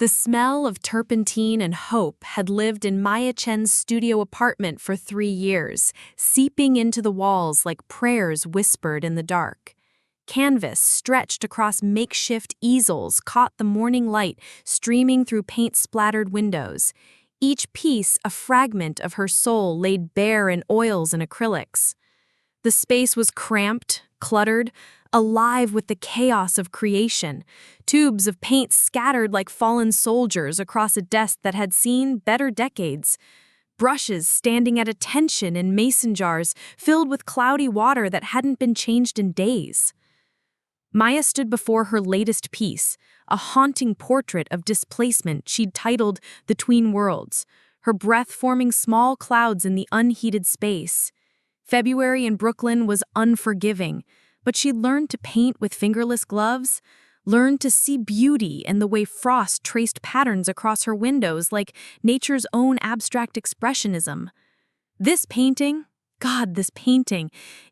The smell of turpentine and hope had lived in Maya Chen's studio apartment for 3 years, seeping into the walls like prayers whispered in the dark. Canvas stretched across makeshift easels caught the morning light streaming through paint-splattered windows, each piece a fragment of her soul laid bare in oils and acrylics. The space was cramped, cluttered, alive with the chaos of creation, tubes of paint scattered like fallen soldiers across a desk that had seen better decades, brushes standing at attention in mason jars filled with cloudy water that hadn't been changed in days. Maya stood before her latest piece, a haunting portrait of displacement she'd titled The Tween Worlds, her breath forming small clouds in the unheated space. February in Brooklyn was unforgiving, but she'd learned to paint with fingerless gloves, learned to see beauty in the way frost traced patterns across her windows like nature's own abstract expressionism. This painting,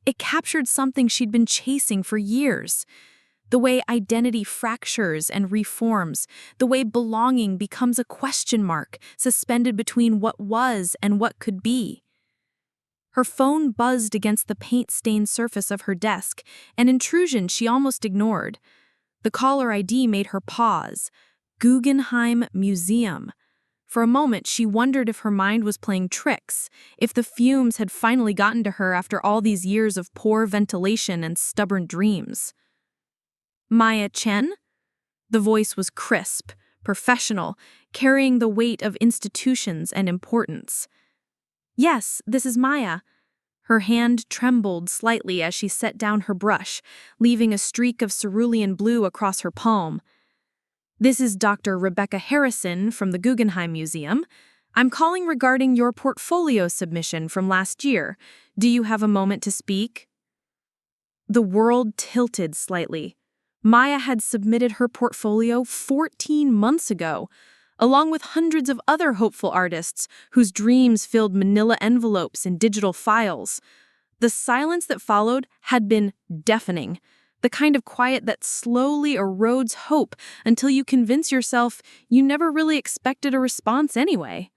it captured something she'd been chasing for years. The way identity fractures and reforms, the way belonging becomes a question mark suspended between what was and what could be. Her phone buzzed against the paint-stained surface of her desk, an intrusion she almost ignored. The caller ID made her pause. Guggenheim Museum. For a moment, she wondered if her mind was playing tricks, if the fumes had finally gotten to her after all these years of poor ventilation and stubborn dreams. Maya Chen? The voice was crisp, professional, carrying the weight of institutions and importance. Yes, this is Maya. Her hand trembled slightly as she set down her brush, leaving a streak of cerulean blue across her palm. This is Dr. Rebecca Harrison from the Guggenheim Museum. I'm calling regarding your portfolio submission from last year. Do you have a moment to speak? The world tilted slightly. Maya had submitted her portfolio 14 months ago, along with hundreds of other hopeful artists whose dreams filled manila envelopes and digital files. The silence that followed had been deafening, the kind of quiet that slowly erodes hope until you convince yourself you never really expected a response anyway.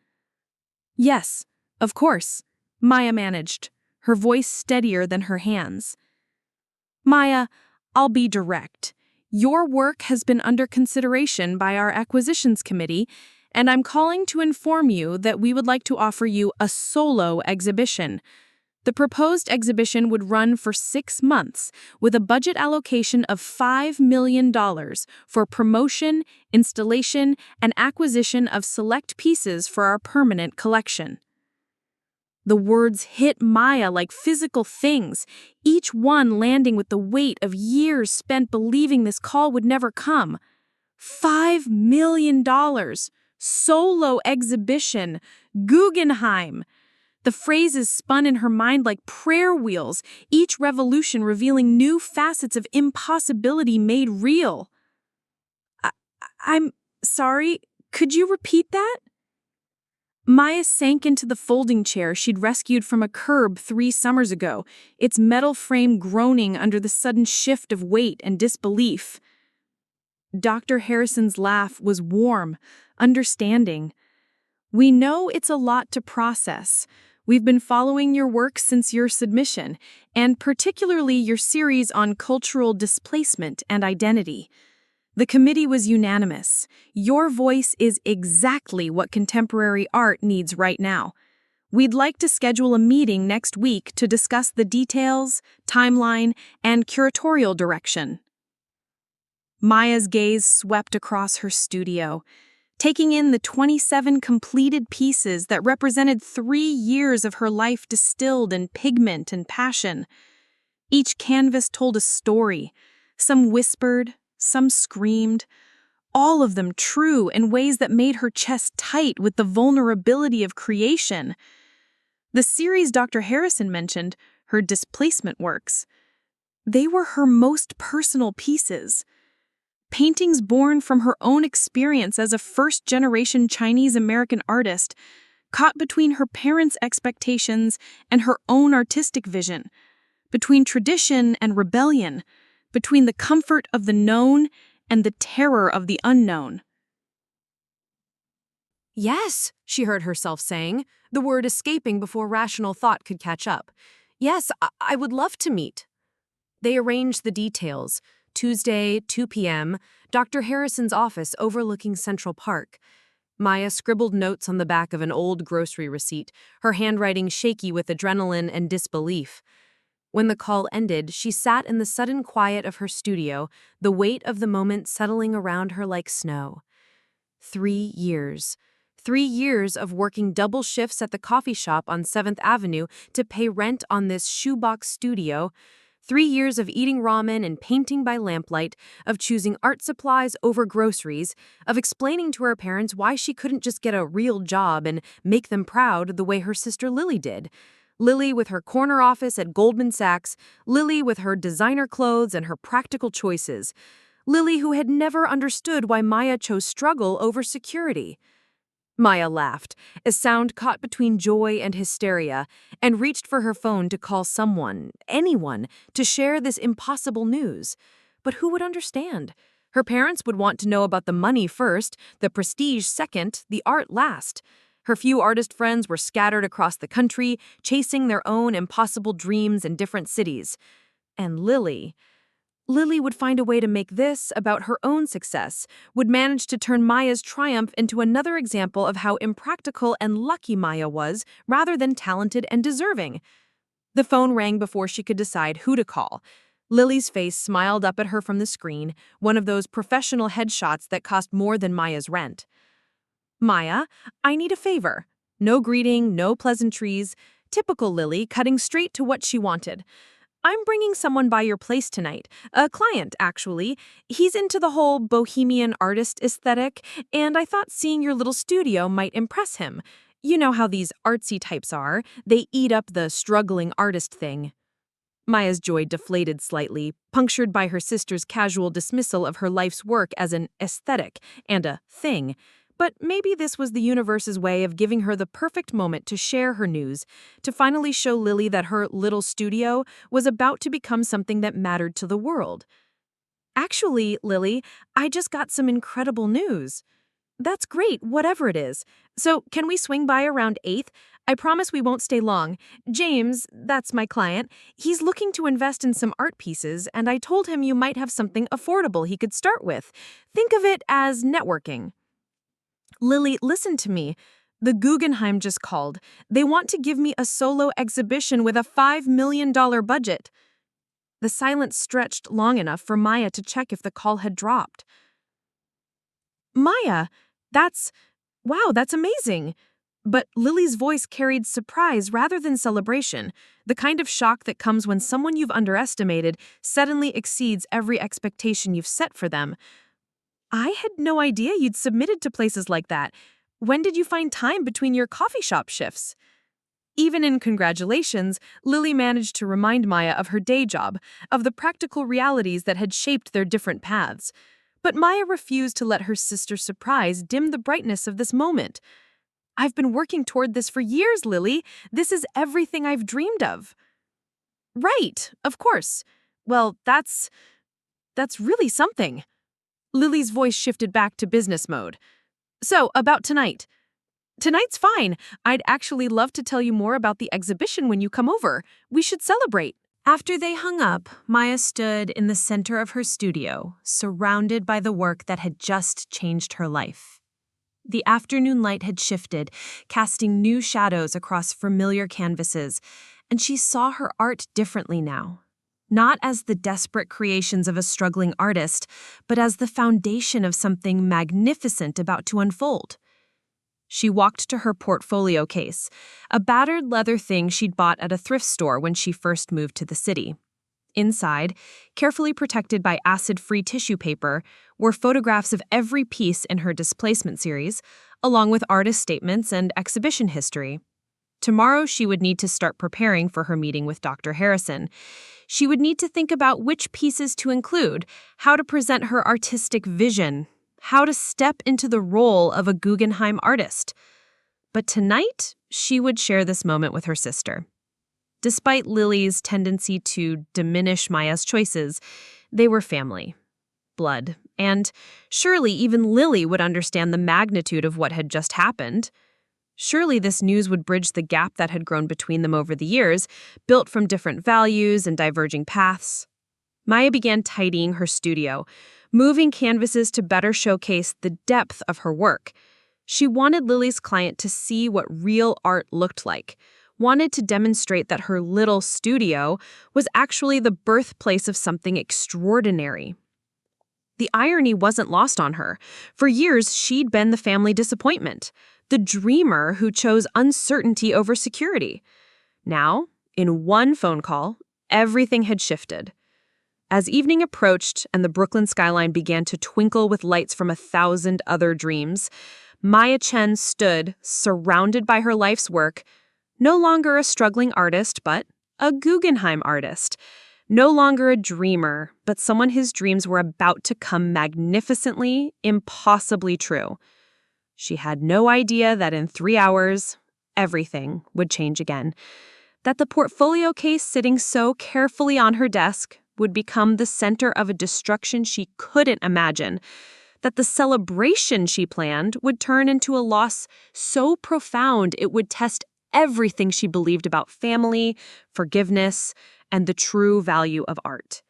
Yes, of course, Maya managed, her voice steadier than her hands. Maya, I'll be direct. Your work has been under consideration by our acquisitions committee, and I'm calling to inform you that we would like to offer you a solo exhibition. The proposed exhibition would run for 6 months with a budget allocation of $5 million for promotion, installation, and acquisition of select pieces for our permanent collection. The words hit Maya like physical things, each one landing with the weight of years spent believing this call would never come. $5 million. Solo exhibition. Guggenheim. The phrases spun in her mind like prayer wheels, each revolution revealing new facets of impossibility made real. I'm sorry, could you repeat that? Maya sank into the folding chair she'd rescued from a curb 3 summers ago, its metal frame groaning under the sudden shift of weight and disbelief. Dr. Harrison's laugh was warm, understanding. We know it's a lot to process. We've been following your work since your submission, and particularly your series on cultural displacement and identity. The committee was unanimous. Your voice is exactly what contemporary art needs right now. We'd like to schedule a meeting next week to discuss the details, timeline, and curatorial direction. Maya's gaze swept across her studio, taking in the 27 completed pieces that represented 3 years of her life distilled in pigment and passion. Each canvas told a story, some whispered, some screamed, all of them true in ways that made her chest tight with the vulnerability of creation. The series Dr. Harrison mentioned, her displacement works, they were her most personal pieces. Paintings born from her own experience as a first-generation Chinese-American artist, caught between her parents' expectations and her own artistic vision, between tradition and rebellion, between the comfort of the known and the terror of the unknown. Yes, she heard herself saying, the word escaping before rational thought could catch up. Yes, I would love to meet. They arranged the details. Tuesday, 2 p.m., Dr. Harrison's office overlooking Central Park. Maya scribbled notes on the back of an old grocery receipt, her handwriting shaky with adrenaline and disbelief. When the call ended, she sat in the sudden quiet of her studio, the weight of the moment settling around her like snow. 3 years. 3 years of working double shifts at the coffee shop on 7th Avenue to pay rent on this shoebox studio. 3 years of eating ramen and painting by lamplight, of choosing art supplies over groceries, of explaining to her parents why she couldn't just get a real job and make them proud the way her sister Lily did. Lily with her corner office at Goldman Sachs, Lily with her designer clothes and her practical choices. Lily who had never understood why Maya chose struggle over security. Maya laughed, a sound caught between joy and hysteria, and reached for her phone to call someone, anyone, to share this impossible news. But who would understand? Her parents would want to know about the money first, the prestige second, the art last. Her few artist friends were scattered across the country, chasing their own impossible dreams in different cities. And Lily would find a way to make this about her own success, would manage to turn Maya's triumph into another example of how impractical and lucky Maya was, rather than talented and deserving. The phone rang before she could decide who to call. Lily's face smiled up at her from the screen, one of those professional headshots that cost more than Maya's rent. Maya, I need a favor. No greeting, no pleasantries. Typical Lily, cutting straight to what she wanted. I'm bringing someone by your place tonight. A client, actually. He's into the whole bohemian artist aesthetic, and I thought seeing your little studio might impress him. You know how these artsy types are. They eat up the struggling artist thing. Maya's joy deflated slightly, punctured by her sister's casual dismissal of her life's work as an aesthetic and a thing. But maybe this was the universe's way of giving her the perfect moment to share her news, to finally show Lily that her little studio was about to become something that mattered to the world. Actually, Lily, I just got some incredible news. That's great, whatever it is. So, can we swing by around 8th? I promise we won't stay long. James, that's my client, he's looking to invest in some art pieces, and I told him you might have something affordable he could start with. Think of it as networking. Lily, listen to me. The Guggenheim just called. They want to give me a solo exhibition with a $5 million budget. The silence stretched long enough for Maya to check if the call had dropped. Maya, that's amazing. But Lily's voice carried surprise rather than celebration, the kind of shock that comes when someone you've underestimated suddenly exceeds every expectation you've set for them. I had no idea you'd submitted to places like that. When did you find time between your coffee shop shifts? Even in congratulations, Lily managed to remind Maya of her day job, of the practical realities that had shaped their different paths. But Maya refused to let her sister's surprise dim the brightness of this moment. I've been working toward this for years, Lily. This is everything I've dreamed of. Right, of course. Well, that's really something. Lily's voice shifted back to business mode. So, about tonight. Tonight's fine. I'd actually love to tell you more about the exhibition when you come over. We should celebrate. After they hung up, Maya stood in the center of her studio, surrounded by the work that had just changed her life. The afternoon light had shifted, casting new shadows across familiar canvases, and she saw her art differently now. Not as the desperate creations of a struggling artist, but as the foundation of something magnificent about to unfold. She walked to her portfolio case, a battered leather thing she'd bought at a thrift store when she first moved to the city. Inside, carefully protected by acid-free tissue paper, were photographs of every piece in her displacement series, along with artist statements and exhibition history. Tomorrow, she would need to start preparing for her meeting with Dr. Harrison. She would need to think about which pieces to include, how to present her artistic vision, how to step into the role of a Guggenheim artist. But tonight, she would share this moment with her sister. Despite Lily's tendency to diminish Maya's choices, they were family, blood, And surely even Lily would understand the magnitude of what had just happened. Surely this news would bridge the gap that had grown between them over the years, built from different values and diverging paths. Maya began tidying her studio, moving canvases to better showcase the depth of her work. She wanted Lily's client to see what real art looked like, wanted to demonstrate that her little studio was actually the birthplace of something extraordinary. The irony wasn't lost on her. For years, she'd been the family disappointment, the dreamer who chose uncertainty over security. Now, in one phone call, everything had shifted. As evening approached and the Brooklyn skyline began to twinkle with lights from 1,000 other dreams, Maya Chen stood, surrounded by her life's work, no longer a struggling artist, but a Guggenheim artist. No longer a dreamer, but someone whose dreams were about to come magnificently, impossibly true. She had no idea that in 3 hours, everything would change again. That the portfolio case sitting so carefully on her desk would become the center of a destruction she couldn't imagine. That the celebration she planned would turn into a loss so profound it would test everything she believed about family, forgiveness, and the true value of art.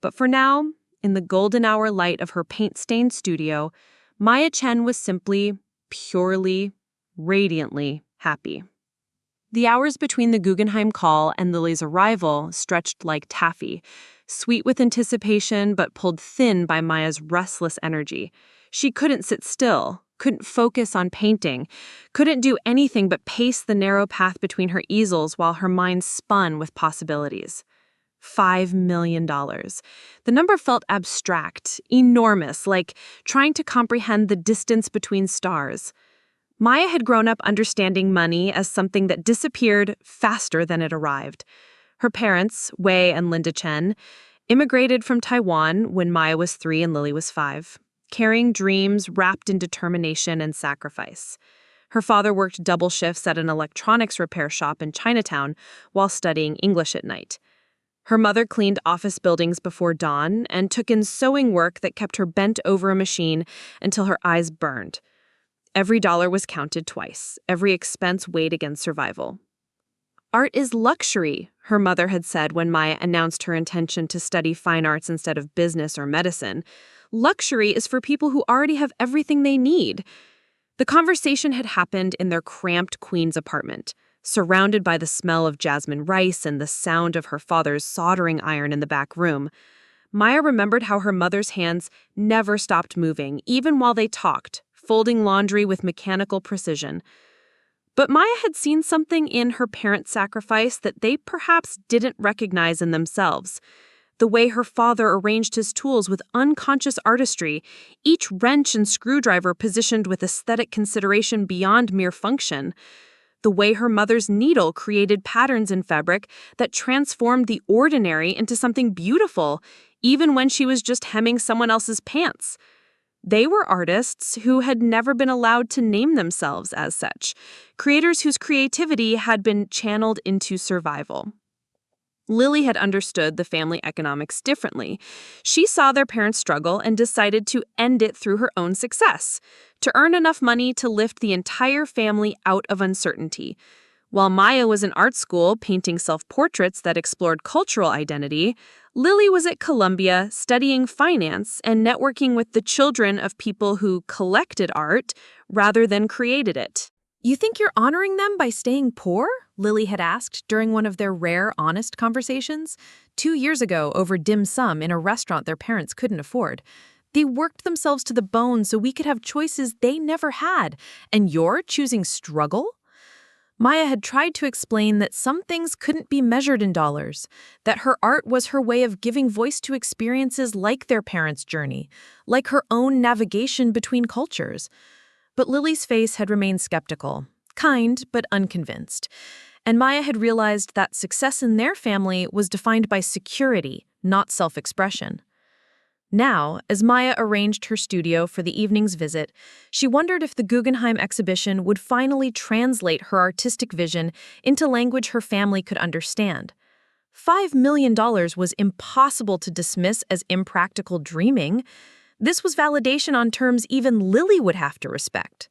But for now, in the golden hour light of her paint-stained studio, Maya Chen was simply, purely, radiantly happy. The hours between the Guggenheim call and Lily's arrival stretched like taffy, sweet with anticipation but pulled thin by Maya's restless energy. She couldn't sit still, couldn't focus on painting, couldn't do anything but pace the narrow path between her easels while her mind spun with possibilities. $5 million. The number felt abstract, enormous, like trying to comprehend the distance between stars. Maya had grown up understanding money as something that disappeared faster than it arrived. Her parents, Wei and Linda Chen, immigrated from Taiwan when Maya was 3 and Lily was 5, carrying dreams wrapped in determination and sacrifice. Her father worked double shifts at an electronics repair shop in Chinatown while studying English at night. Her mother cleaned office buildings before dawn and took in sewing work that kept her bent over a machine until her eyes burned. Every dollar was counted twice, every expense weighed against survival. Art is luxury, her mother had said when Maya announced her intention to study fine arts instead of business or medicine. Luxury is for people who already have everything they need. The conversation had happened in their cramped Queens apartment, surrounded by the smell of jasmine rice and the sound of her father's soldering iron in the back room. Maya remembered how her mother's hands never stopped moving, even while they talked, folding laundry with mechanical precision. But Maya had seen something in her parents' sacrifice that they perhaps didn't recognize in themselves. The way her father arranged his tools with unconscious artistry, each wrench and screwdriver positioned with aesthetic consideration beyond mere function. The way her mother's needle created patterns in fabric that transformed the ordinary into something beautiful, even when she was just hemming someone else's pants. They were artists who had never been allowed to name themselves as such, creators whose creativity had been channeled into survival. Lily had understood the family economics differently. She saw their parents struggle and decided to end it through her own success, to earn enough money to lift the entire family out of uncertainty. While Maya was in art school painting self-portraits that explored cultural identity, Lily was at Columbia studying finance and networking with the children of people who collected art rather than created it. "You think you're honoring them by staying poor?" Lily had asked during one of their rare, honest conversations. 2 years ago, over dim sum in a restaurant their parents couldn't afford. "They worked themselves to the bone so we could have choices they never had. And you're choosing struggle?" Maya had tried to explain that some things couldn't be measured in dollars, that her art was her way of giving voice to experiences like their parents' journey, like her own navigation between cultures. But Lily's face had remained skeptical, kind but unconvinced, and Maya had realized that success in their family was defined by security, not self-expression. Now, as Maya arranged her studio for the evening's visit, she wondered if the Guggenheim exhibition would finally translate her artistic vision into language her family could understand. $5 million was impossible to dismiss as impractical dreaming. This was validation on terms even Lily would have to respect.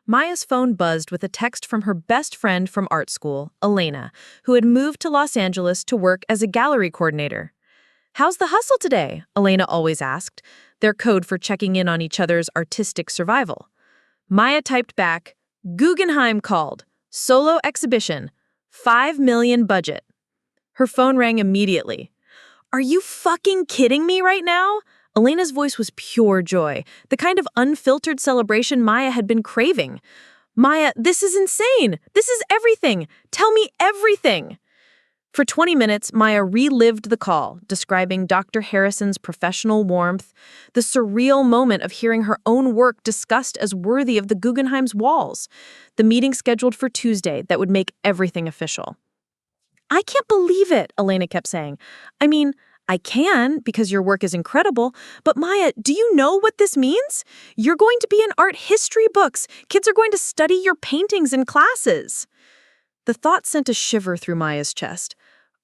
Maya's phone buzzed with a text from her best friend from art school, Elena, who had moved to Los Angeles to work as a gallery coordinator. "How's the hustle today?" Elena always asked, their code for checking in on each other's artistic survival. Maya typed back, "Guggenheim called. Solo exhibition. 5 million budget." Her phone rang immediately. "Are you fucking kidding me right now?" Elena's voice was pure joy, the kind of unfiltered celebration Maya had been craving. "Maya, this is insane! This is everything! Tell me everything!" For 20 minutes, Maya relived the call, describing Dr. Harrison's professional warmth, the surreal moment of hearing her own work discussed as worthy of the Guggenheim's walls, the meeting scheduled for Tuesday that would make everything official. "I can't believe it," Elena kept saying. "I mean, I can, because your work is incredible, but Maya, do you know what this means? You're going to be in art history books. Kids are going to study your paintings in classes." The thought sent a shiver through Maya's chest.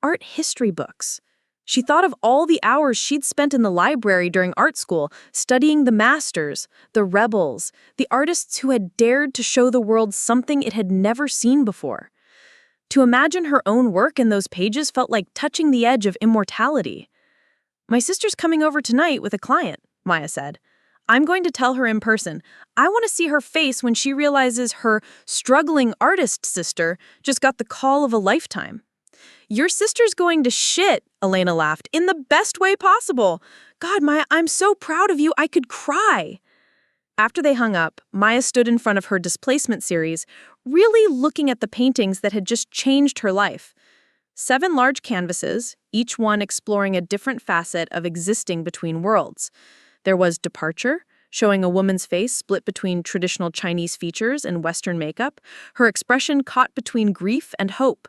Art history books. She thought of all the hours she'd spent in the library during art school, studying the masters, the rebels, the artists who had dared to show the world something it had never seen before. To imagine her own work in those pages felt like touching the edge of immortality. "My sister's coming over tonight with a client," Maya said. "I'm going to tell her in person. I want to see her face when she realizes her struggling artist sister just got the call of a lifetime." "Your sister's going to shit," Elena laughed, "in the best way possible. God, Maya, I'm so proud of you, I could cry." After they hung up, Maya stood in front of her displacement series, really looking at the paintings that had just changed her life. 7 large canvases, each one exploring a different facet of existing between worlds. There was Departure, showing a woman's face split between traditional Chinese features and Western makeup, her expression caught between grief and hope.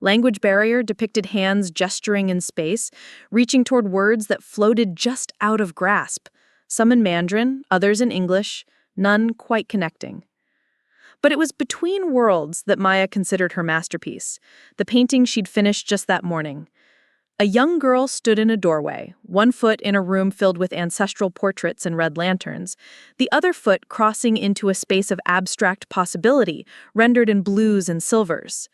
Language Barrier depicted hands gesturing in space, reaching toward words that floated just out of grasp, some in Mandarin, others in English, none quite connecting. But it was Between Worlds that Maya considered her masterpiece, the painting she'd finished just that morning. A young girl stood in a doorway, one foot in a room filled with ancestral portraits and red lanterns, the other foot crossing into a space of abstract possibility, rendered in blues and silvers.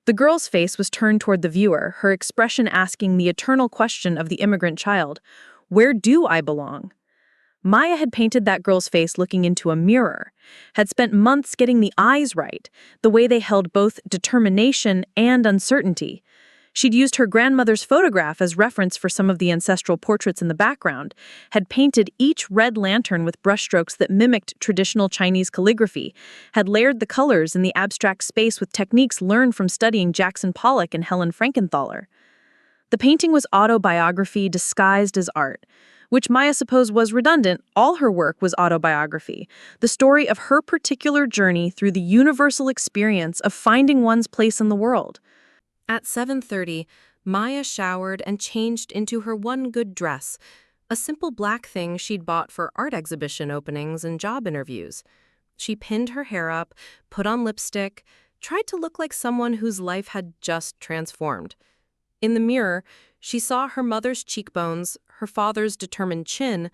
The girl's face was turned toward the viewer, her expression asking the eternal question of the immigrant child, "Where do I belong?" Maya had painted that girl's face looking into a mirror, had spent months getting the eyes right, the way they held both determination and uncertainty. She'd used her grandmother's photograph as reference for some of the ancestral portraits in the background, had painted each red lantern with brushstrokes that mimicked traditional Chinese calligraphy, had layered the colors in the abstract space with techniques learned from studying Jackson Pollock and Helen Frankenthaler. The painting was autobiography disguised as art, which Maya supposed was redundant. All her work was autobiography, the story of her particular journey through the universal experience of finding one's place in the world. At 7:30, Maya showered and changed into her one good dress, a simple black thing she'd bought for art exhibition openings and job interviews. She pinned her hair up, put on lipstick, tried to look like someone whose life had just transformed. In the mirror, she saw her mother's cheekbones, her father's determined chin,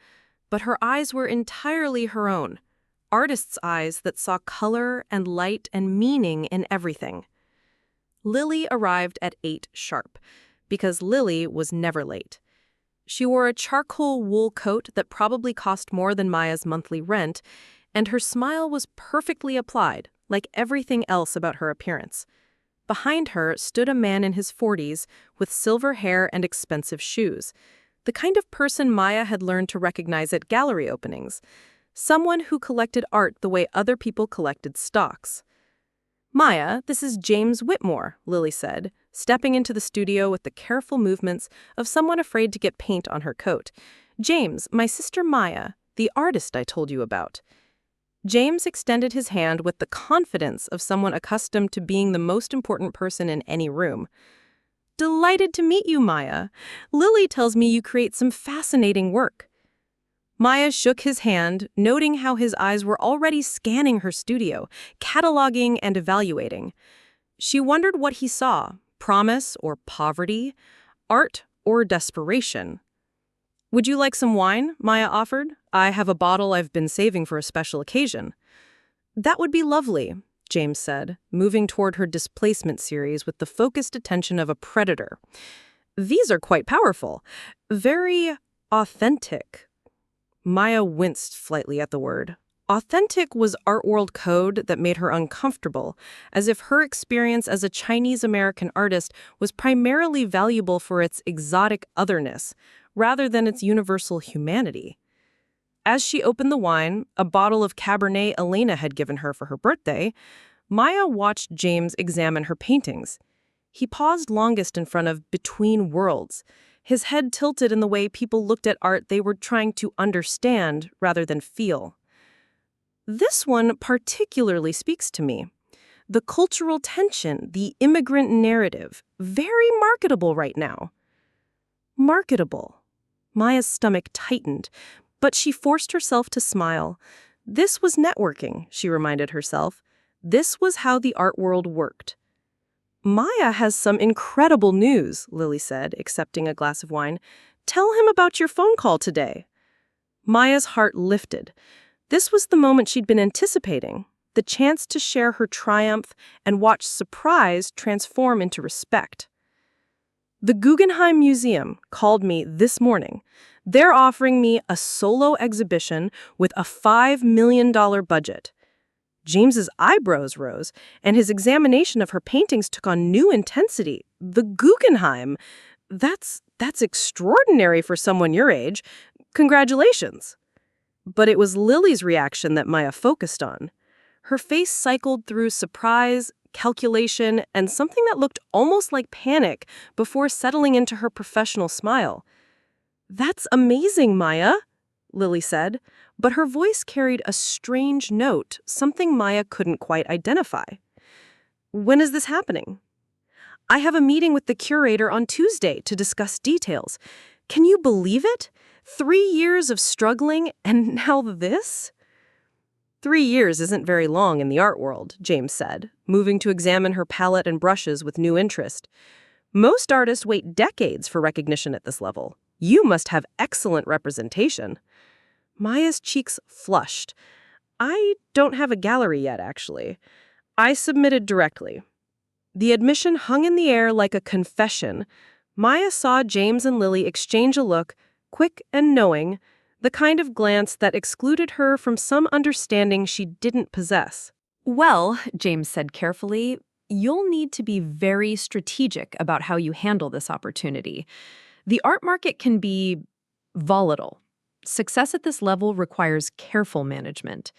but her eyes were entirely her own, artist's eyes that saw color and light and meaning in everything. Lily arrived at 8 sharp, because Lily was never late. She wore a charcoal wool coat that probably cost more than Maya's monthly rent, and her smile was perfectly applied, like everything else about her appearance. Behind her stood a man in his 40s with silver hair and expensive shoes, the kind of person Maya had learned to recognize at gallery openings, someone who collected art the way other people collected stocks. "Maya, this is James Whitmore," Lily said, stepping into the studio with the careful movements of someone afraid to get paint on her coat. "James, my sister Maya, the artist I told you about." James extended his hand with the confidence of someone accustomed to being the most important person in any room. "Delighted to meet you, Maya. Lily tells me you create some fascinating work." Maya shook his hand, noting how his eyes were already scanning her studio, cataloging and evaluating. She wondered what he saw, promise or poverty, art or desperation. Would you like some wine? Maya offered. I have a bottle I've been saving for a special occasion. That would be lovely, James said, moving toward her displacement series with the focused attention of a predator. These are quite powerful. Very authentic. Maya winced slightly at the word. Authentic was art world code that made her uncomfortable, as if her experience as a Chinese-American artist was primarily valuable for its exotic otherness, rather than its universal humanity. As she opened the wine, a bottle of Cabernet Elena had given her for her birthday, Maya watched James examine her paintings. He paused longest in front of Between Worlds, his head tilted in the way people looked at art they were trying to understand rather than feel. This one particularly speaks to me. The cultural tension, the immigrant narrative, very marketable right now. Marketable. Maya's stomach tightened, but she forced herself to smile. This was networking, she reminded herself. This was how the art world worked. Maya has some incredible news, Lily said, accepting a glass of wine. Tell him about your phone call today. Maya's heart lifted. This was the moment she'd been anticipating, the chance to share her triumph and watch surprise transform into respect. The Guggenheim Museum called me this morning. They're offering me a solo exhibition with a $5 million budget. James's eyebrows rose, and his examination of her paintings took on new intensity. The Guggenheim. That's extraordinary for someone your age. Congratulations. But it was Lily's reaction that Maya focused on. Her face cycled through surprise, calculation, and something that looked almost like panic before settling into her professional smile. That's amazing, Maya, Lily said, but her voice carried a strange note, something Maya couldn't quite identify. When is this happening? I have a meeting with the curator on Tuesday to discuss details. Can you believe it? 3 years of struggling, and now this? 3 years isn't very long in the art world, James said, moving to examine her palette and brushes with new interest. Most artists wait decades for recognition at this level. You must have excellent representation. Maya's cheeks flushed. I don't have a gallery yet, actually. I submitted directly. The admission hung in the air like a confession. Maya saw James and Lily exchange a look, quick and knowing, the kind of glance that excluded her from some understanding she didn't possess. Well, James said carefully, you'll need to be very strategic about how you handle this opportunity. The art market can be volatile. Success at this level requires careful management.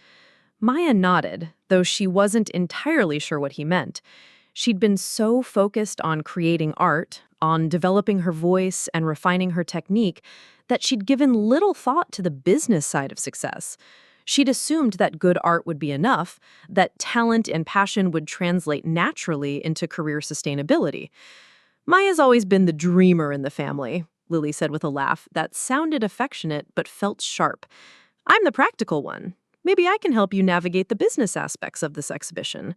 Maya nodded, though she wasn't entirely sure what he meant. She'd been so focused on creating art, on developing her voice and refining her technique, that she'd given little thought to the business side of success. She'd assumed that good art would be enough, that talent and passion would translate naturally into career sustainability. Maya's always been the dreamer in the family, Lily said with a laugh that sounded affectionate but felt sharp. I'm the practical one. Maybe I can help you navigate the business aspects of this exhibition.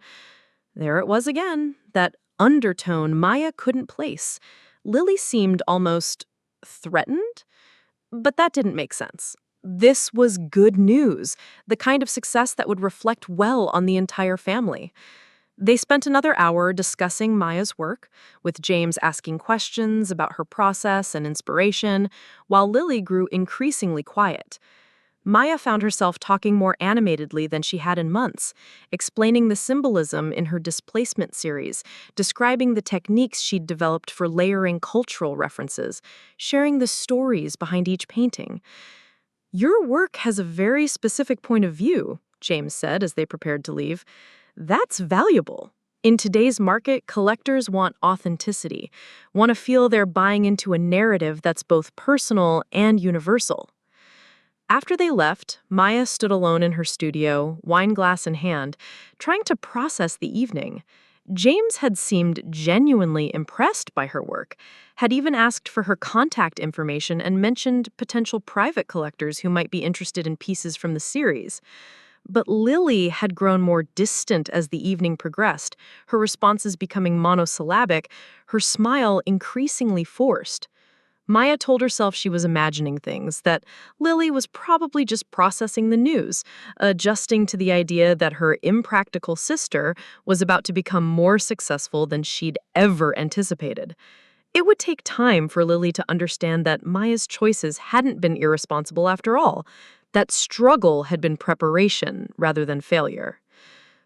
There it was again, that undertone Maya couldn't place. Lily seemed almost threatened, but that didn't make sense. This was good news, the kind of success that would reflect well on the entire family. They spent another hour discussing Maya's work, with James asking questions about her process and inspiration, while Lily grew increasingly quiet. Maya found herself talking more animatedly than she had in months, explaining the symbolism in her displacement series, describing the techniques she'd developed for layering cultural references, sharing the stories behind each painting. Your work has a very specific point of view, James said as they prepared to leave. That's valuable. In today's market, collectors want authenticity, want to feel they're buying into a narrative that's both personal and universal. After they left, Maya stood alone in her studio, wine glass in hand, trying to process the evening. James had seemed genuinely impressed by her work, had even asked for her contact information and mentioned potential private collectors who might be interested in pieces from the series. But Lily had grown more distant as the evening progressed, her responses becoming monosyllabic, her smile increasingly forced. Maya told herself she was imagining things, that Lily was probably just processing the news, adjusting to the idea that her impractical sister was about to become more successful than she'd ever anticipated. It would take time for Lily to understand that Maya's choices hadn't been irresponsible after all, that struggle had been preparation rather than failure.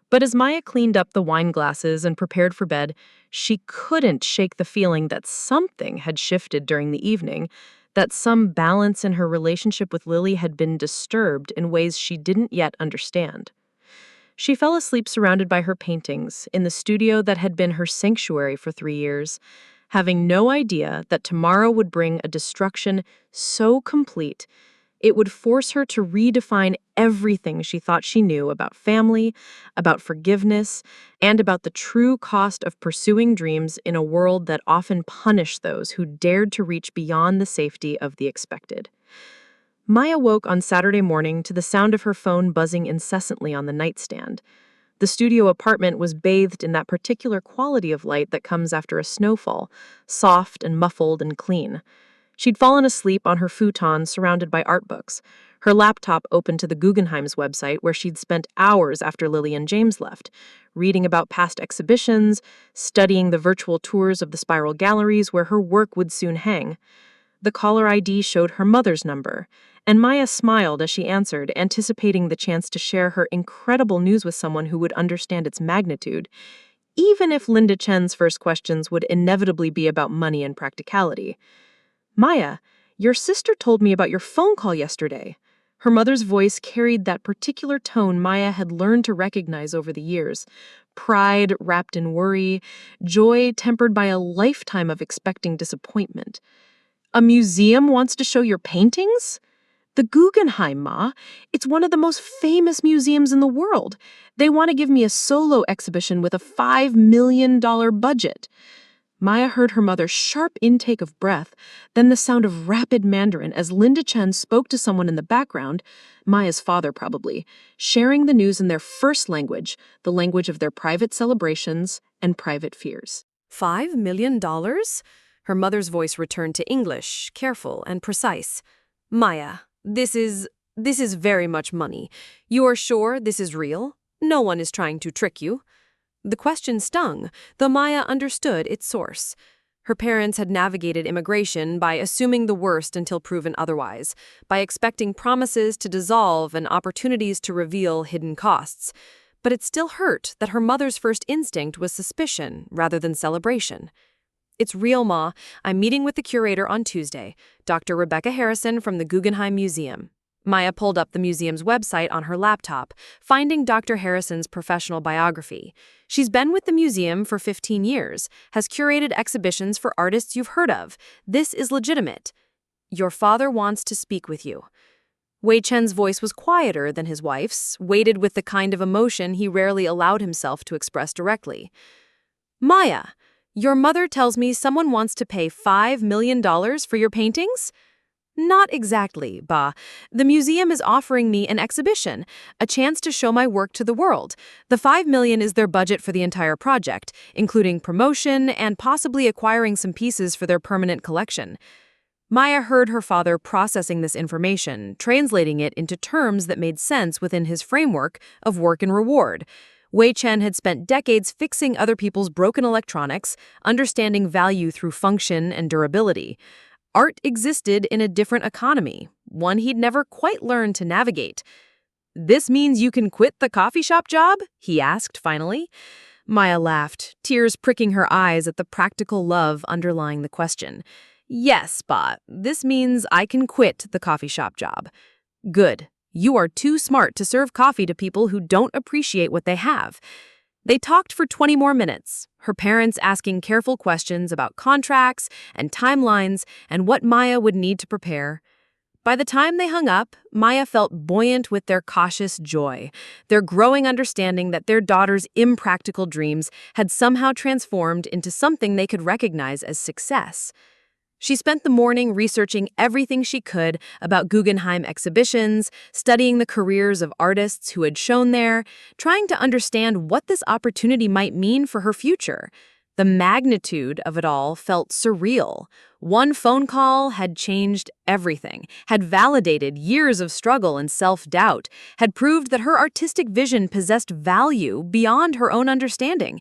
But as Maya cleaned up the wine glasses and prepared for bed, she couldn't shake the feeling that something had shifted during the evening, that some balance in her relationship with Lily had been disturbed in ways she didn't yet understand. She fell asleep surrounded by her paintings in the studio that had been her sanctuary for 3 years, having no idea that tomorrow would bring a destruction so complete it would force her to redefine everything she thought she knew about family, about forgiveness, and about the true cost of pursuing dreams in a world that often punished those who dared to reach beyond the safety of the expected. Maya woke on Saturday morning to the sound of her phone buzzing incessantly on the nightstand. The studio apartment was bathed in that particular quality of light that comes after a snowfall, soft and muffled and clean. She'd fallen asleep on her futon surrounded by art books, her laptop open to the Guggenheim's website where she'd spent hours after Lily and James left, reading about past exhibitions, studying the virtual tours of the spiral galleries where her work would soon hang. The caller ID showed her mother's number, and Maya smiled as she answered, anticipating the chance to share her incredible news with someone who would understand its magnitude, even if Linda Chen's first questions would inevitably be about money and practicality. "Maya, your sister told me about your phone call yesterday." Her mother's voice carried that particular tone Maya had learned to recognize over the years. Pride wrapped in worry, joy tempered by a lifetime of expecting disappointment. "A museum wants to show your paintings?" "The Guggenheim, Ma. It's one of the most famous museums in the world. They want to give me a solo exhibition with a $5 million budget." Maya heard her mother's sharp intake of breath, then the sound of rapid Mandarin as Linda Chen spoke to someone in the background, Maya's father probably, sharing the news in their first language, the language of their private celebrations and private fears. $5 million? Her mother's voice returned to English, careful and precise. "Maya, this is very much money. You are sure this is real? No one is trying to trick you." The question stung, though Maya understood its source. Her parents had navigated immigration by assuming the worst until proven otherwise, by expecting promises to dissolve and opportunities to reveal hidden costs. But it still hurt that her mother's first instinct was suspicion rather than celebration. "It's real, Ma. I'm meeting with the curator on Tuesday, Dr. Rebecca Harrison from the Guggenheim Museum." Maya pulled up the museum's website on her laptop, finding Dr. Harrison's professional biography. She's been with the museum for 15 years, has curated exhibitions for artists you've heard of. This is legitimate. "Your father wants to speak with you." Wei Chen's voice was quieter than his wife's, weighted with the kind of emotion he rarely allowed himself to express directly. "Maya, your mother tells me someone wants to pay $5 million for your paintings?" "Not exactly, Ba. The museum is offering me an exhibition, a chance to show my work to the world. The $5 million is their budget for the entire project, including promotion and possibly acquiring some pieces for their permanent collection." Maya heard her father processing this information, translating it into terms that made sense within his framework of work and reward. Wei Chen had spent decades fixing other people's broken electronics, understanding value through function and durability. Art existed in a different economy, one he'd never quite learned to navigate. "This means you can quit the coffee shop job?" he asked finally. Maya laughed, tears pricking her eyes at the practical love underlying the question. "Yes, Ba, this means I can quit the coffee shop job." "Good. You are too smart to serve coffee to people who don't appreciate what they have." They talked for 20 more minutes, her parents asking careful questions about contracts and timelines and what Maya would need to prepare. By the time they hung up, Maya felt buoyant with their cautious joy, their growing understanding that their daughter's impractical dreams had somehow transformed into something they could recognize as success. She spent the morning researching everything she could about Guggenheim exhibitions, studying the careers of artists who had shown there, trying to understand what this opportunity might mean for her future. The magnitude of it all felt surreal. One phone call had changed everything, had validated years of struggle and self-doubt, had proved that her artistic vision possessed value beyond her own understanding.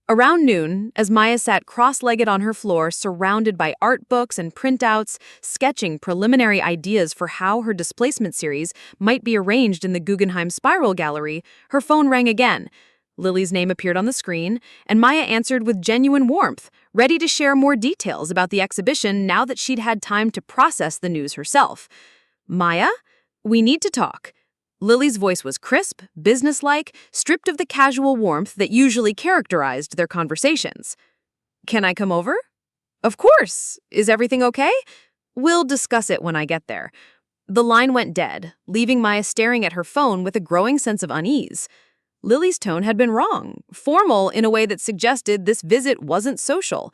Around noon, as Maya sat cross-legged on her floor, surrounded by art books and printouts, sketching preliminary ideas for how her displacement series might be arranged in the Guggenheim Spiral Gallery, her phone rang again. Lily's name appeared on the screen, and Maya answered with genuine warmth, ready to share more details about the exhibition now that she'd had time to process the news herself. "Maya, we need to talk." Lily's voice was crisp, businesslike, stripped of the casual warmth that usually characterized their conversations. "Can I come over?" "Of course. Is everything okay?" "We'll discuss it when I get there." The line went dead, leaving Maya staring at her phone with a growing sense of unease. Lily's tone had been wrong, formal in a way that suggested this visit wasn't social.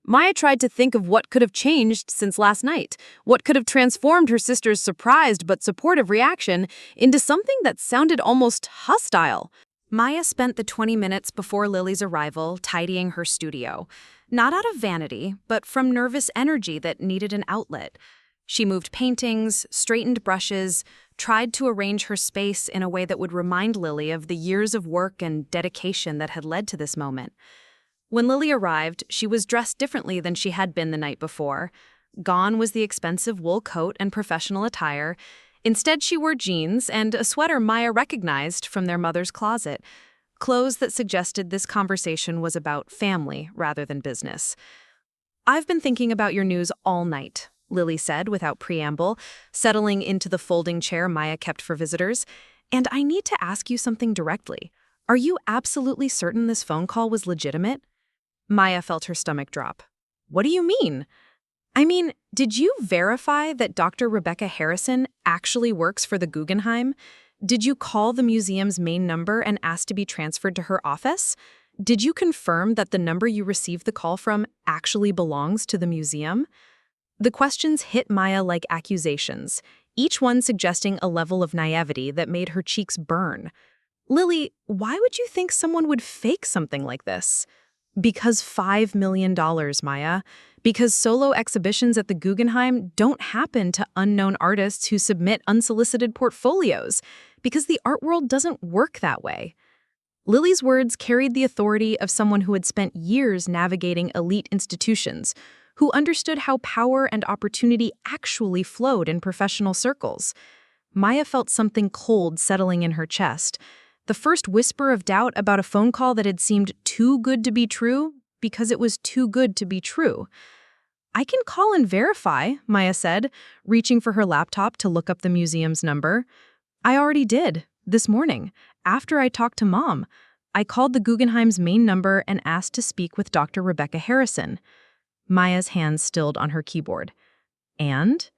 Maya tried to think of what could have changed since last night, what could have transformed her sister's surprised but supportive reaction into something that sounded almost hostile. Maya spent the 20 minutes before Lily's arrival tidying her studio, not out of vanity, but from nervous energy that needed an outlet. She moved paintings, straightened brushes, tried to arrange her space in a way that would remind Lily of the years of work and dedication that had led to this moment. When Lily arrived, she was dressed differently than she had been the night before. Gone was the expensive wool coat and professional attire. Instead, she wore jeans and a sweater Maya recognized from their mother's closet, clothes that suggested this conversation was about family rather than business. "I've been thinking about your news all night," Lily said without preamble, settling into the folding chair Maya kept for visitors. "And I need to ask you something directly. Are you absolutely certain this phone call was legitimate?" Maya felt her stomach drop. "What do you mean?" "I mean, did you verify that Dr. Rebecca Harrison actually works for the Guggenheim? Did you call the museum's main number and ask to be transferred to her office? Did you confirm that the number you received the call from actually belongs to the museum?" The questions hit Maya like accusations, each one suggesting a level of naivety that made her cheeks burn. "Lily, why would you think someone would fake something like this?" "Because $5 million, Maya. Because solo exhibitions at the Guggenheim don't happen to unknown artists who submit unsolicited portfolios. Because the art world doesn't work that way." Lily's words carried the authority of someone who had spent years navigating elite institutions, who understood how power and opportunity actually flowed in professional circles. Maya felt something cold settling in her chest. The first whisper of doubt about a phone call that had seemed too good to be true because it was too good to be true. "I can call and verify," Maya said, reaching for her laptop to look up the museum's number. "I already did, this morning, after I talked to Mom. I called the Guggenheim's main number and asked to speak with Dr. Rebecca Harrison." Maya's hands stilled on her keyboard. "And?"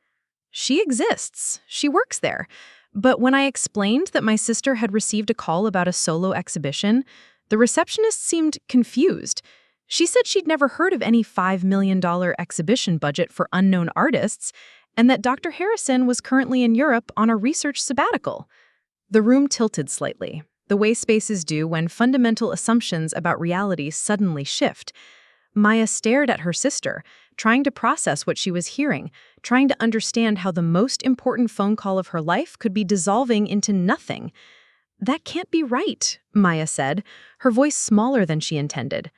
"She exists. She works there. But when I explained that my sister had received a call about a solo exhibition, the receptionist seemed confused. She said she'd never heard of any $5 million exhibition budget for unknown artists, and that Dr. Harrison was currently in Europe on a research sabbatical." The room tilted slightly, the way spaces do when fundamental assumptions about reality suddenly shift. Maya stared at her sister, trying to process what she was hearing, trying to understand how the most important phone call of her life could be dissolving into nothing. "That can't be right," Maya said, her voice smaller than she intended.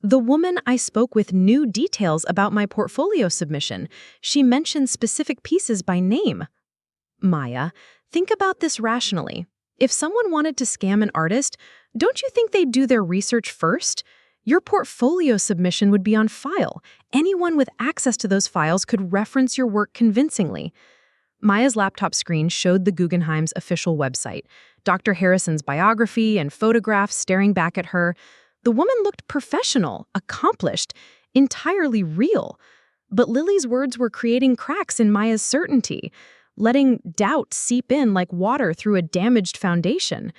"The woman I spoke with knew details about my portfolio submission. She mentioned specific pieces by name." "Maya, think about this rationally. If someone wanted to scam an artist, don't you think they'd do their research first? Your portfolio submission would be on file. Anyone with access to those files could reference your work convincingly." Maya's laptop screen showed the Guggenheim's official website, Dr. Harrison's biography and photographs staring back at her. The woman looked professional, accomplished, entirely real. But Lily's words were creating cracks in Maya's certainty, letting doubt seep in like water through a damaged foundation.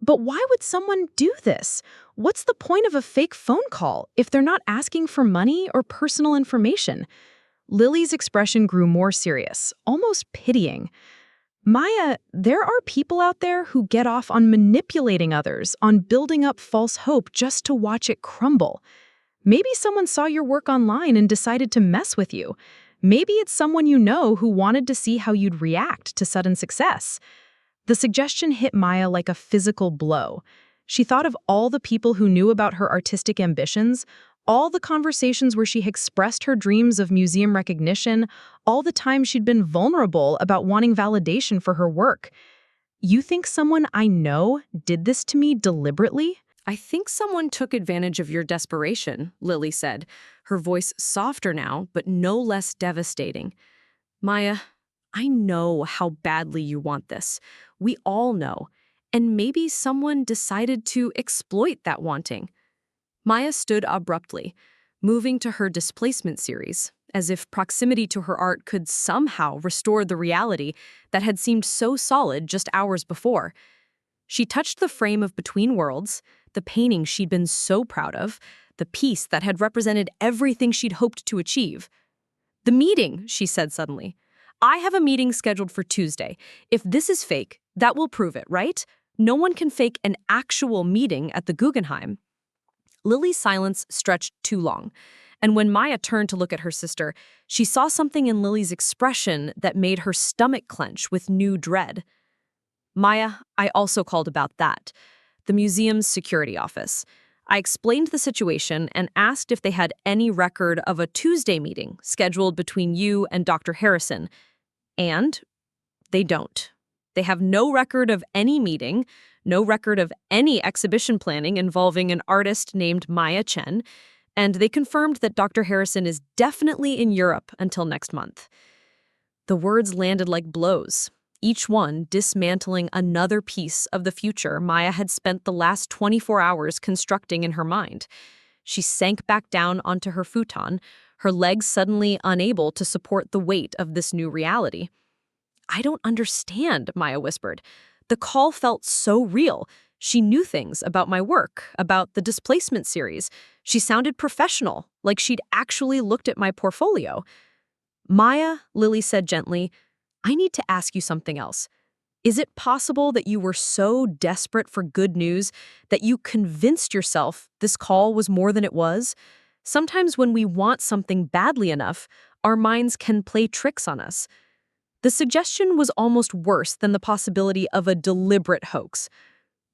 But why would someone do this? What's the point of a fake phone call if they're not asking for money or personal information? Lily's expression grew more serious, almost pitying. "Maya, there are people out there who get off on manipulating others, on building up false hope just to watch it crumble. Maybe someone saw your work online and decided to mess with you. Maybe it's someone you know who wanted to see how you'd react to sudden success. The suggestion hit Maya like a physical blow. She thought of all the people who knew about her artistic ambitions, all the conversations where she expressed her dreams of museum recognition, all the time she'd been vulnerable about wanting validation for her work. You think someone I know did this to me deliberately? I think someone took advantage of your desperation, Lily said, her voice softer now, but no less devastating. Maya, I know how badly you want this. We all know. And maybe someone decided to exploit that wanting. Maya stood abruptly, moving to her displacement series, as if proximity to her art could somehow restore the reality that had seemed so solid just hours before. She touched the frame of Between Worlds, the painting she'd been so proud of, the piece that had represented everything she'd hoped to achieve. "The meeting," she said suddenly. "I have a meeting scheduled for Tuesday. If this is fake, that will prove it, right? No one can fake an actual meeting at the Guggenheim." Lily's silence stretched too long, and when Maya turned to look at her sister, she saw something in Lily's expression that made her stomach clench with new dread. "Maya, I also called about that. The museum's security office. I explained the situation and asked if they had any record of a Tuesday meeting scheduled between you and Dr. Harrison. And they don't. They have no record of any meeting, no record of any exhibition planning involving an artist named Maya Chen, and they confirmed that Dr. Harrison is definitely in Europe until next month." The words landed like blows, each one dismantling another piece of the future Maya had spent the last 24 hours constructing in her mind. She sank back down onto her futon, her legs suddenly unable to support the weight of this new reality. "I don't understand," Maya whispered. "The call felt so real. She knew things about my work, about the displacement series. She sounded professional, like she'd actually looked at my portfolio." "Maya," Lily said gently, "I need to ask you something else. Is it possible that you were so desperate for good news that you convinced yourself this call was more than it was? Sometimes when we want something badly enough, our minds can play tricks on us." The suggestion was almost worse than the possibility of a deliberate hoax.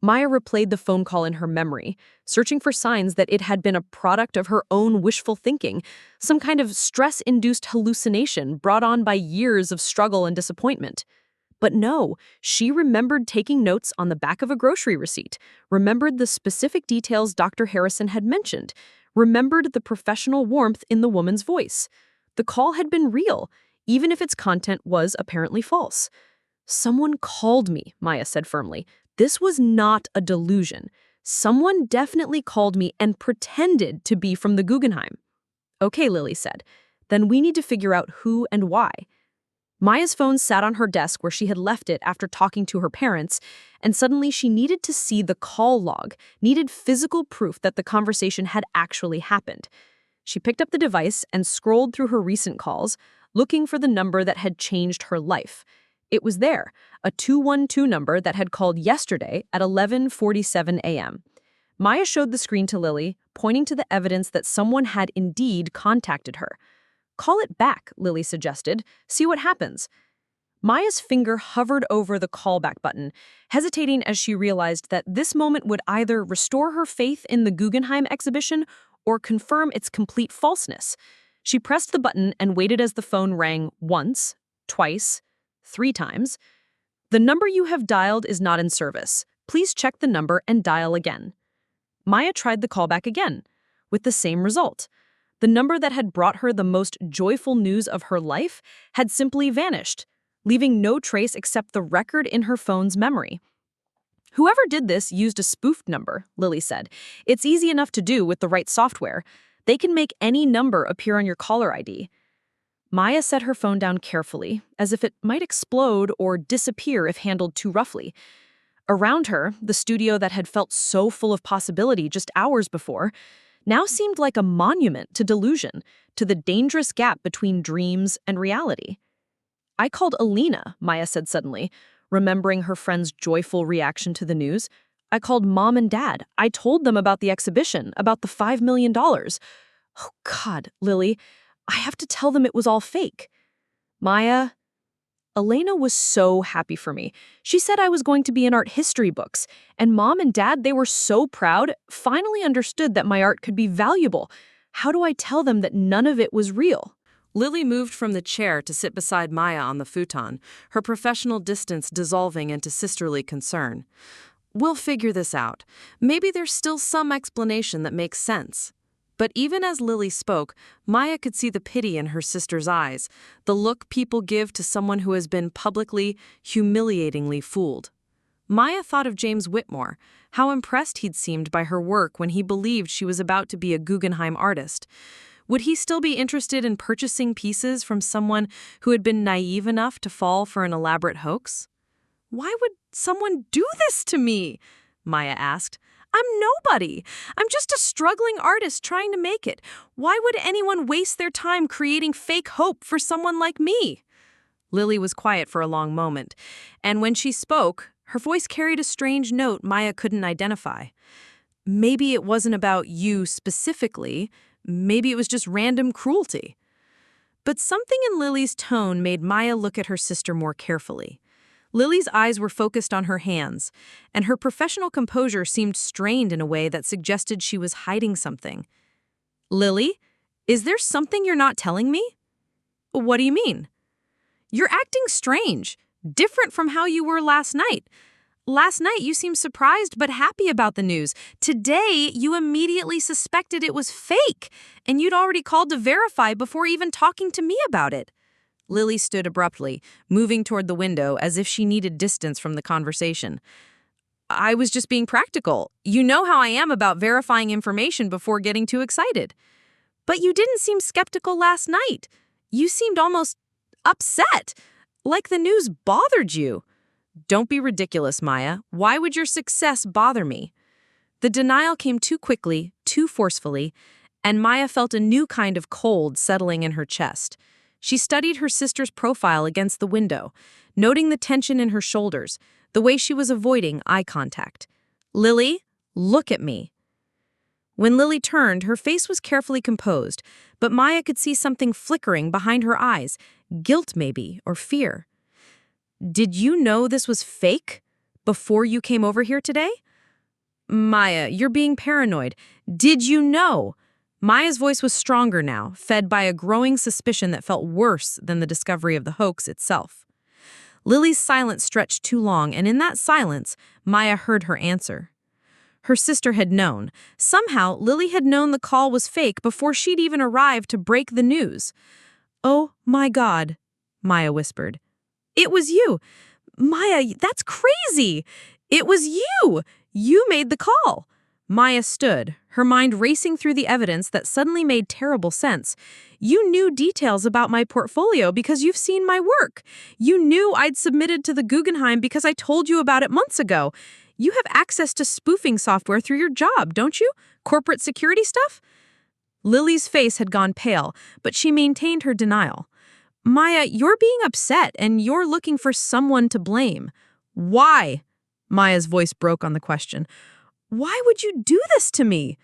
Maya replayed the phone call in her memory, searching for signs that it had been a product of her own wishful thinking, some kind of stress-induced hallucination brought on by years of struggle and disappointment. But no, she remembered taking notes on the back of a grocery receipt, remembered the specific details Dr. Harrison had mentioned, remembered the professional warmth in the woman's voice. The call had been real, even if its content was apparently false. "Someone called me," Maya said firmly. "This was not a delusion. Someone definitely called me and pretended to be from the Guggenheim." "Okay," Lily said. "Then we need to figure out who and why." Maya's phone sat on her desk where she had left it after talking to her parents, and suddenly she needed to see the call log, needed physical proof that the conversation had actually happened. She picked up the device and scrolled through her recent calls, looking for the number that had changed her life. It was there, a 212 number that had called yesterday at 11:47 a.m. Maya showed the screen to Lily, pointing to the evidence that someone had indeed contacted her. "Call it back," Lily suggested. "See what happens." Maya's finger hovered over the callback button, hesitating as she realized that this moment would either restore her faith in the Guggenheim exhibition or confirm its complete falseness. She pressed the button and waited as the phone rang once, twice, 3 times. "The number you have dialed is not in service. Please check the number and dial again." Maya tried the callback again, with the same result. The number that had brought her the most joyful news of her life had simply vanished, leaving no trace except the record in her phone's memory. "Whoever did this used a spoofed number," Lily said. "It's easy enough to do with the right software. They can make any number appear on your caller ID." Maya set her phone down carefully, as if it might explode or disappear if handled too roughly. Around her, the studio that had felt so full of possibility just hours before now seemed like a monument to delusion, to the dangerous gap between dreams and reality. "I called Alina," Maya said suddenly, remembering her friend's joyful reaction to the news. I called Mom and Dad. I told them about the exhibition, about the $5 million. Oh, God, Lily, I have to tell them it was all fake. Maya, Elena was so happy for me. She said I was going to be in art history books, and Mom and Dad, they were so proud, finally understood that my art could be valuable. How do I tell them that none of it was real? Lily moved from the chair to sit beside Maya on the futon, her professional distance dissolving into sisterly concern. We'll figure this out. Maybe there's still some explanation that makes sense. But even as Lily spoke, Maya could see the pity in her sister's eyes, the look people give to someone who has been publicly, humiliatingly fooled. Maya thought of James Whitmore, how impressed he'd seemed by her work when he believed she was about to be a Guggenheim artist. Would he still be interested in purchasing pieces from someone who had been naive enough to fall for an elaborate hoax? "Why would someone do this to me?" Maya asked. "I'm nobody. I'm just a struggling artist trying to make it. Why would anyone waste their time creating fake hope for someone like me?" Lily was quiet for a long moment, and when she spoke, her voice carried a strange note Maya couldn't identify. Maybe it wasn't about you specifically. Maybe it was just random cruelty. But something in Lily's tone made Maya look at her sister more carefully. Lily's eyes were focused on her hands, and her professional composure seemed strained in a way that suggested she was hiding something. "Lily, is there something you're not telling me?" "What do you mean?" "You're acting strange, different from how you were last night. Last night you seemed surprised but happy about the news. Today you immediately suspected it was fake, and you'd already called to verify before even talking to me about it." Lily stood abruptly, moving toward the window as if she needed distance from the conversation. "I was just being practical. You know how I am about verifying information before getting too excited." "But you didn't seem skeptical last night. You seemed almost upset, like the news bothered you." "Don't be ridiculous, Maya. Why would your success bother me?" The denial came too quickly, too forcefully, and Maya felt a new kind of cold settling in her chest. She studied her sister's profile against the window, noting the tension in her shoulders, the way she was avoiding eye contact. "Lily, look at me." When Lily turned, her face was carefully composed, but Maya could see something flickering behind her eyes, guilt maybe, or fear. "Did you know this was fake before you came over here today?" "Maya, you're being paranoid. Did you know?" Maya's voice was stronger now, fed by a growing suspicion that felt worse than the discovery of the hoax itself. Lily's silence stretched too long, and in that silence, Maya heard her answer. Her sister had known. Somehow, Lily had known the call was fake before she'd even arrived to break the news. "Oh, my God," Maya whispered. "It was you. Maya, that's crazy. It was you. You made the call." Maya stood, her mind racing through the evidence that suddenly made terrible sense. "You knew details about my portfolio because you've seen my work. You knew I'd submitted to the Guggenheim because I told you about it months ago. You have access to spoofing software through your job, don't you? Corporate security stuff?" Lily's face had gone pale, but she maintained her denial. "Maya, you're being upset and you're looking for someone to blame." "Why?" Maya's voice broke on the question. "Why would you do this to me?"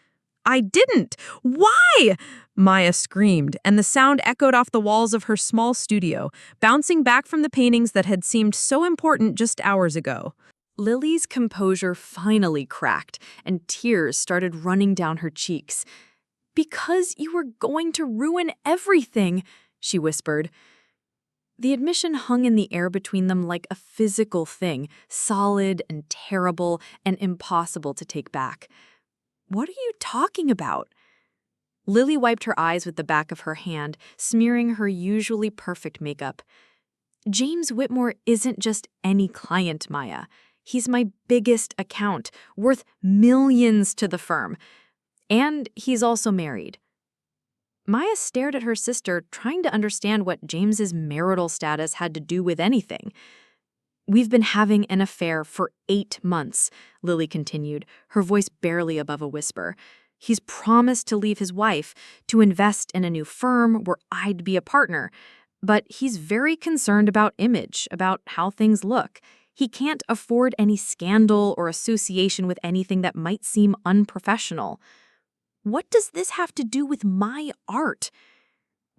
"I didn't. Why?" Maya screamed, and the sound echoed off the walls of her small studio, bouncing back from the paintings that had seemed so important just hours ago. Lily's composure finally cracked, and tears started running down her cheeks. "Because you were going to ruin everything," she whispered. The admission hung in the air between them like a physical thing, solid and terrible and impossible to take back. "What are you talking about?" Lily wiped her eyes with the back of her hand, smearing her usually perfect makeup. "James Whitmore isn't just any client, Maya. He's my biggest account, worth millions to the firm. And he's also married." Maya stared at her sister, trying to understand what James's marital status had to do with anything. "We've been having an affair for 8 months, Lily continued, her voice barely above a whisper. "He's promised to leave his wife, to invest in a new firm where I'd be a partner. But he's very concerned about image, about how things look. He can't afford any scandal or association with anything that might seem unprofessional. What does this have to do with my art?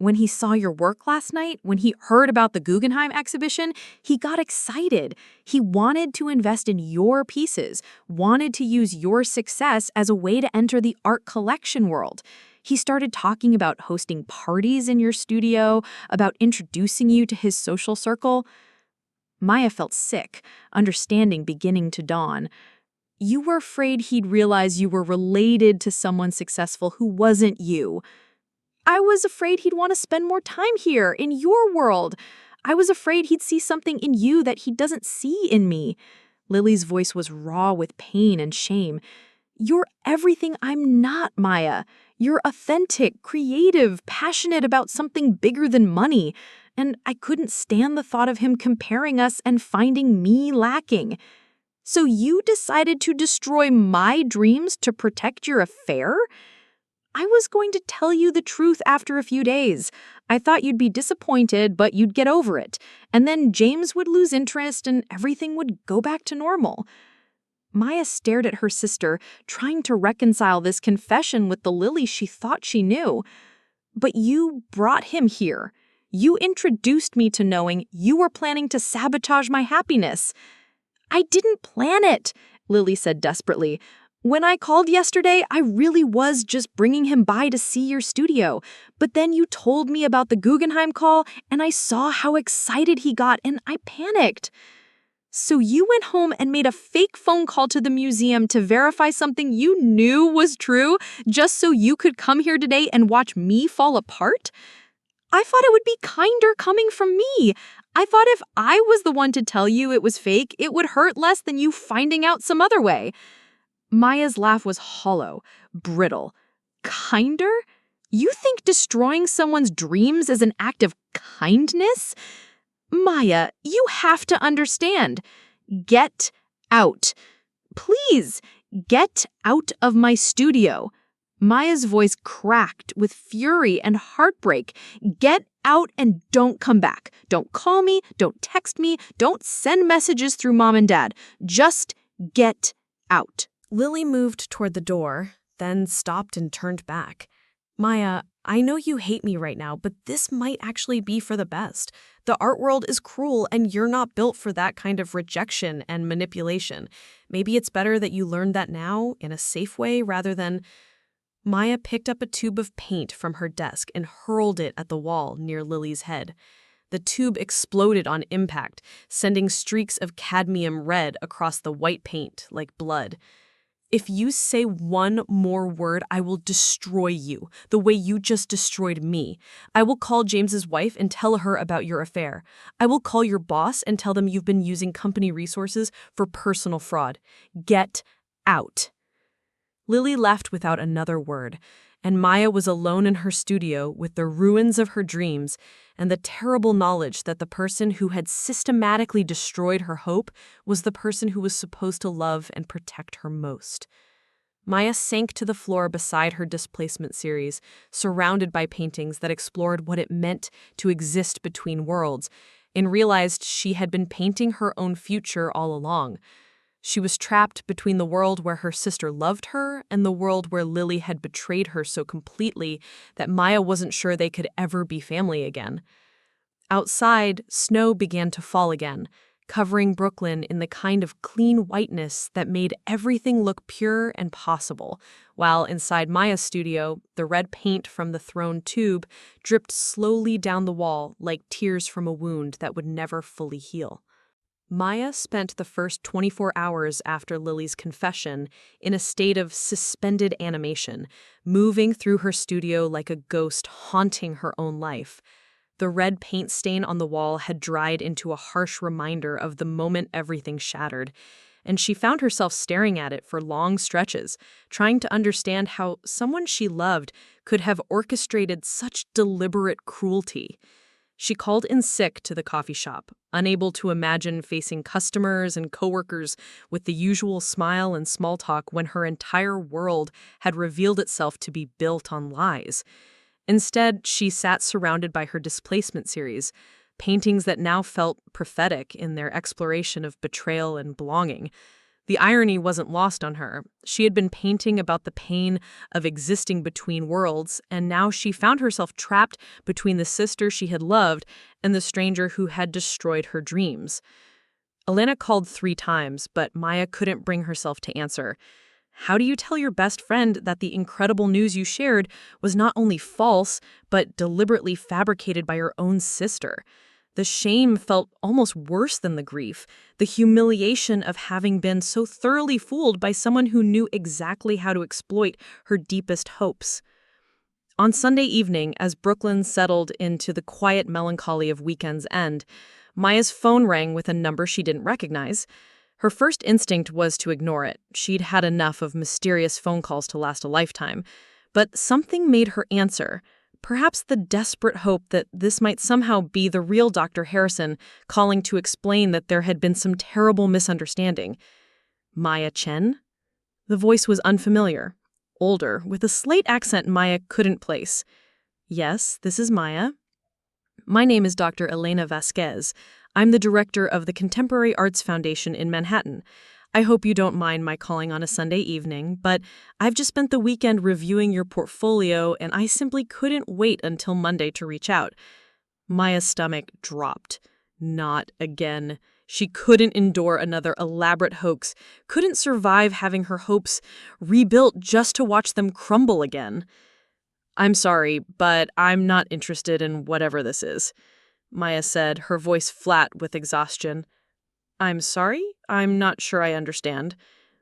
When he saw your work last night, when he heard about the Guggenheim exhibition, he got excited. He wanted to invest in your pieces, wanted to use your success as a way to enter the art collection world. He started talking about hosting parties in your studio, about introducing you to his social circle. Maya felt sick, understanding beginning to dawn. You were afraid he'd realize you were related to someone successful who wasn't you. I was afraid he'd want to spend more time here, in your world. I was afraid he'd see something in you that he doesn't see in me. Lily's voice was raw with pain and shame. You're everything I'm not, Maya. You're authentic, creative, passionate about something bigger than money. And I couldn't stand the thought of him comparing us and finding me lacking. So you decided to destroy my dreams to protect your affair? I was going to tell you the truth after a few days. I thought you'd be disappointed, but you'd get over it. And then James would lose interest and everything would go back to normal. Maya stared at her sister, trying to reconcile this confession with the Lily she thought she knew. But you brought him here. You introduced me to knowing you were planning to sabotage my happiness. I didn't plan it, Lily said desperately. When I called yesterday, I really was just bringing him by to see your studio. But then you told me about the Guggenheim call, and I saw how excited he got, and I panicked. So you went home and made a fake phone call to the museum to verify something you knew was true, just so you could come here today and watch me fall apart? I thought it would be kinder coming from me. I thought if I was the one to tell you it was fake, it would hurt less than you finding out some other way. Maya's laugh was hollow, brittle. Kinder? You think destroying someone's dreams is an act of kindness? Maya, you have to understand. Get out. Please, get out of my studio. Maya's voice cracked with fury and heartbreak. Get out and don't come back. Don't call me, don't text me, don't send messages through Mom and Dad. Just get out. Lily moved toward the door, then stopped and turned back. Maya, I know you hate me right now, but this might actually be for the best. The art world is cruel, and you're not built for that kind of rejection and manipulation. Maybe it's better that you learn that now, in a safe way, rather than... Maya picked up a tube of paint from her desk and hurled it at the wall near Lily's head. The tube exploded on impact, sending streaks of cadmium red across the white paint like blood. If you say one more word, I will destroy you, the way you just destroyed me. I will call James's wife and tell her about your affair. I will call your boss and tell them you've been using company resources for personal fraud. Get out. Lily left without another word, and Maya was alone in her studio with the ruins of her dreams and the terrible knowledge that the person who had systematically destroyed her hope was the person who was supposed to love and protect her most. Maya sank to the floor beside her displacement series, surrounded by paintings that explored what it meant to exist between worlds, and realized she had been painting her own future all along. She was trapped between the world where her sister loved her and the world where Lily had betrayed her so completely that Maya wasn't sure they could ever be family again. Outside, snow began to fall again, covering Brooklyn in the kind of clean whiteness that made everything look pure and possible, while inside Maya's studio, the red paint from the thrown tube dripped slowly down the wall like tears from a wound that would never fully heal. Maya spent the first 24 hours after Lily's confession in a state of suspended animation, moving through her studio like a ghost haunting her own life. The red paint stain on the wall had dried into a harsh reminder of the moment everything shattered, and she found herself staring at it for long stretches, trying to understand how someone she loved could have orchestrated such deliberate cruelty. She called in sick to the coffee shop, unable to imagine facing customers and coworkers with the usual smile and small talk when her entire world had revealed itself to be built on lies. Instead, she sat surrounded by her displacement series, paintings that now felt prophetic in their exploration of betrayal and belonging. The irony wasn't lost on her. She had been painting about the pain of existing between worlds, and now she found herself trapped between the sister she had loved and the stranger who had destroyed her dreams. Elena called 3 times, but Maya couldn't bring herself to answer. How do you tell your best friend that the incredible news you shared was not only false, but deliberately fabricated by your own sister? The shame felt almost worse than the grief, the humiliation of having been so thoroughly fooled by someone who knew exactly how to exploit her deepest hopes. On Sunday evening, as Brooklyn settled into the quiet melancholy of weekend's end, Maya's phone rang with a number she didn't recognize. Her first instinct was to ignore it. She'd had enough of mysterious phone calls to last a lifetime. But something made her answer. Perhaps the desperate hope that this might somehow be the real Dr. Harrison calling to explain that there had been some terrible misunderstanding. Maya Chen? The voice was unfamiliar, older, with a slight accent Maya couldn't place. Yes, this is Maya. My name is Dr. Elena Vasquez. I'm the director of the Contemporary Arts Foundation in Manhattan. I hope you don't mind my calling on a Sunday evening, but I've just spent the weekend reviewing your portfolio, and I simply couldn't wait until Monday to reach out. Maya's stomach dropped. Not again. She couldn't endure another elaborate hoax, couldn't survive having her hopes rebuilt just to watch them crumble again. I'm sorry, but I'm not interested in whatever this is, Maya said, her voice flat with exhaustion. I'm sorry? I'm not sure I understand.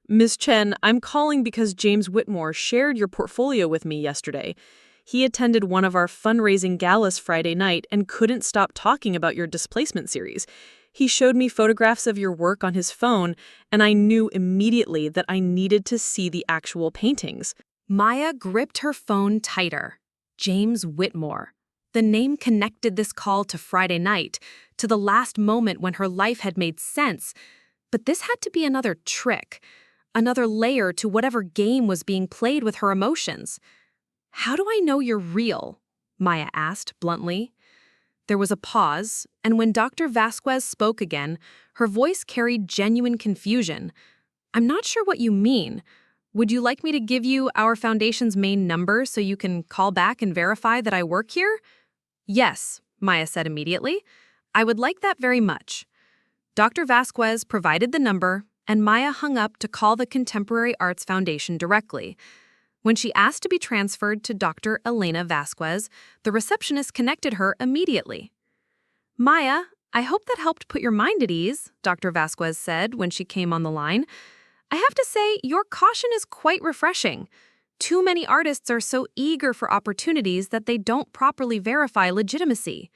Ms. Chen, I'm calling because James Whitmore shared your portfolio with me yesterday. He attended one of our fundraising galas Friday night and couldn't stop talking about your displacement series. He showed me photographs of your work on his phone, and I knew immediately that I needed to see the actual paintings. Maya gripped her phone tighter. James Whitmore. The name connected this call to Friday night, to the last moment when her life had made sense. But this had to be another trick, another layer to whatever game was being played with her emotions. How do I know you're real? Maya asked bluntly. There was a pause, and when Dr. Vasquez spoke again, her voice carried genuine confusion. I'm not sure what you mean. Would you like me to give you our foundation's main number so you can call back and verify that I work here? Yes, Maya said immediately. I would like that very much. Dr. Vasquez provided the number, and Maya hung up to call the Contemporary Arts Foundation directly. When she asked to be transferred to Dr. Elena Vasquez, the receptionist connected her immediately. Maya, I hope that helped put your mind at ease, Dr. Vasquez said when she came on the line. I have to say, your caution is quite refreshing. Too many artists are so eager for opportunities that they don't properly verify legitimacy.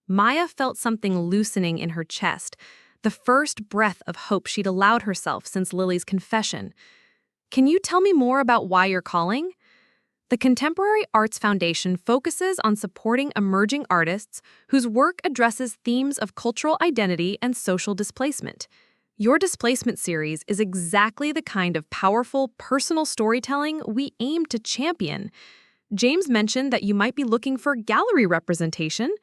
Maya felt something loosening in her chest, the first breath of hope she'd allowed herself since Lily's confession. Can you tell me more about why you're calling? The Contemporary Arts Foundation focuses on supporting emerging artists whose work addresses themes of cultural identity and social displacement. Your displacement series is exactly the kind of powerful, personal storytelling we aim to champion. James mentioned that you might be looking for gallery representation.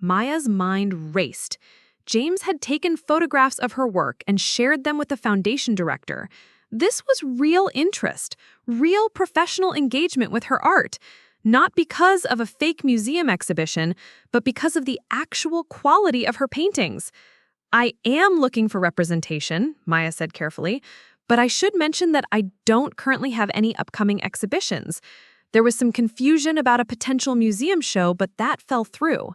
Maya's mind raced. James had taken photographs of her work and shared them with the foundation director. This was real interest, real professional engagement with her art, not because of a fake museum exhibition, but because of the actual quality of her paintings. I am looking for representation, Maya said carefully, but I should mention that I don't currently have any upcoming exhibitions. There was some confusion about a potential museum show, but that fell through.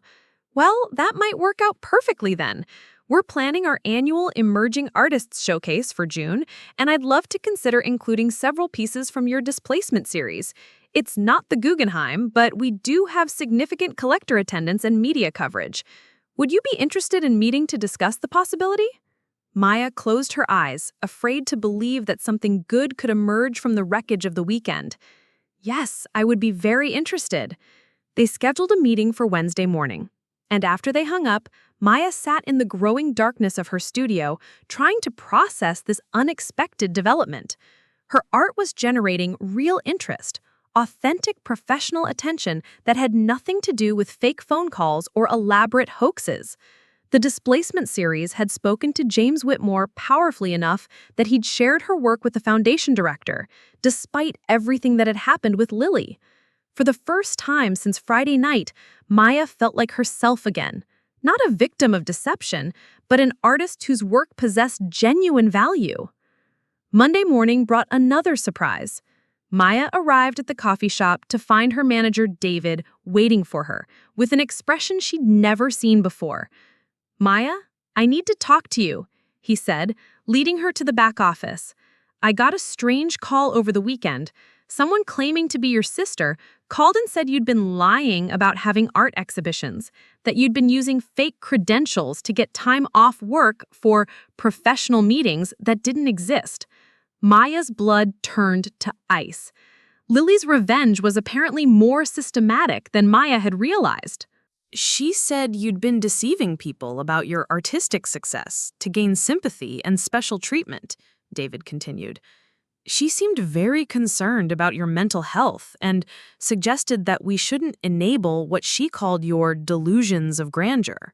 Well, that might work out perfectly then. We're planning our annual Emerging Artists Showcase for June, and I'd love to consider including several pieces from your displacement series. It's not the Guggenheim, but we do have significant collector attendance and media coverage. Would you be interested in meeting to discuss the possibility? Maya closed her eyes, afraid to believe that something good could emerge from the wreckage of the weekend. Yes, I would be very interested. They scheduled a meeting for Wednesday morning. And after they hung up, Maya sat in the growing darkness of her studio, trying to process this unexpected development. Her art was generating real interest, authentic professional attention that had nothing to do with fake phone calls or elaborate hoaxes. The Displacement series had spoken to James Whitmore powerfully enough that he'd shared her work with the foundation director, despite everything that had happened with Lily. For the first time since Friday night, Maya felt like herself again. Not a victim of deception, but an artist whose work possessed genuine value. Monday morning brought another surprise. Maya arrived at the coffee shop to find her manager, David, waiting for her, with an expression she'd never seen before. "Maya, I need to talk to you," he said, leading her to the back office. "I got a strange call over the weekend. Someone claiming to be your sister called and said you'd been lying about having art exhibitions, that you'd been using fake credentials to get time off work for professional meetings that didn't exist." Maya's blood turned to ice. Lily's revenge was apparently more systematic than Maya had realized. She said you'd been deceiving people about your artistic success to gain sympathy and special treatment, David continued. She seemed very concerned about your mental health and suggested that we shouldn't enable what she called your delusions of grandeur.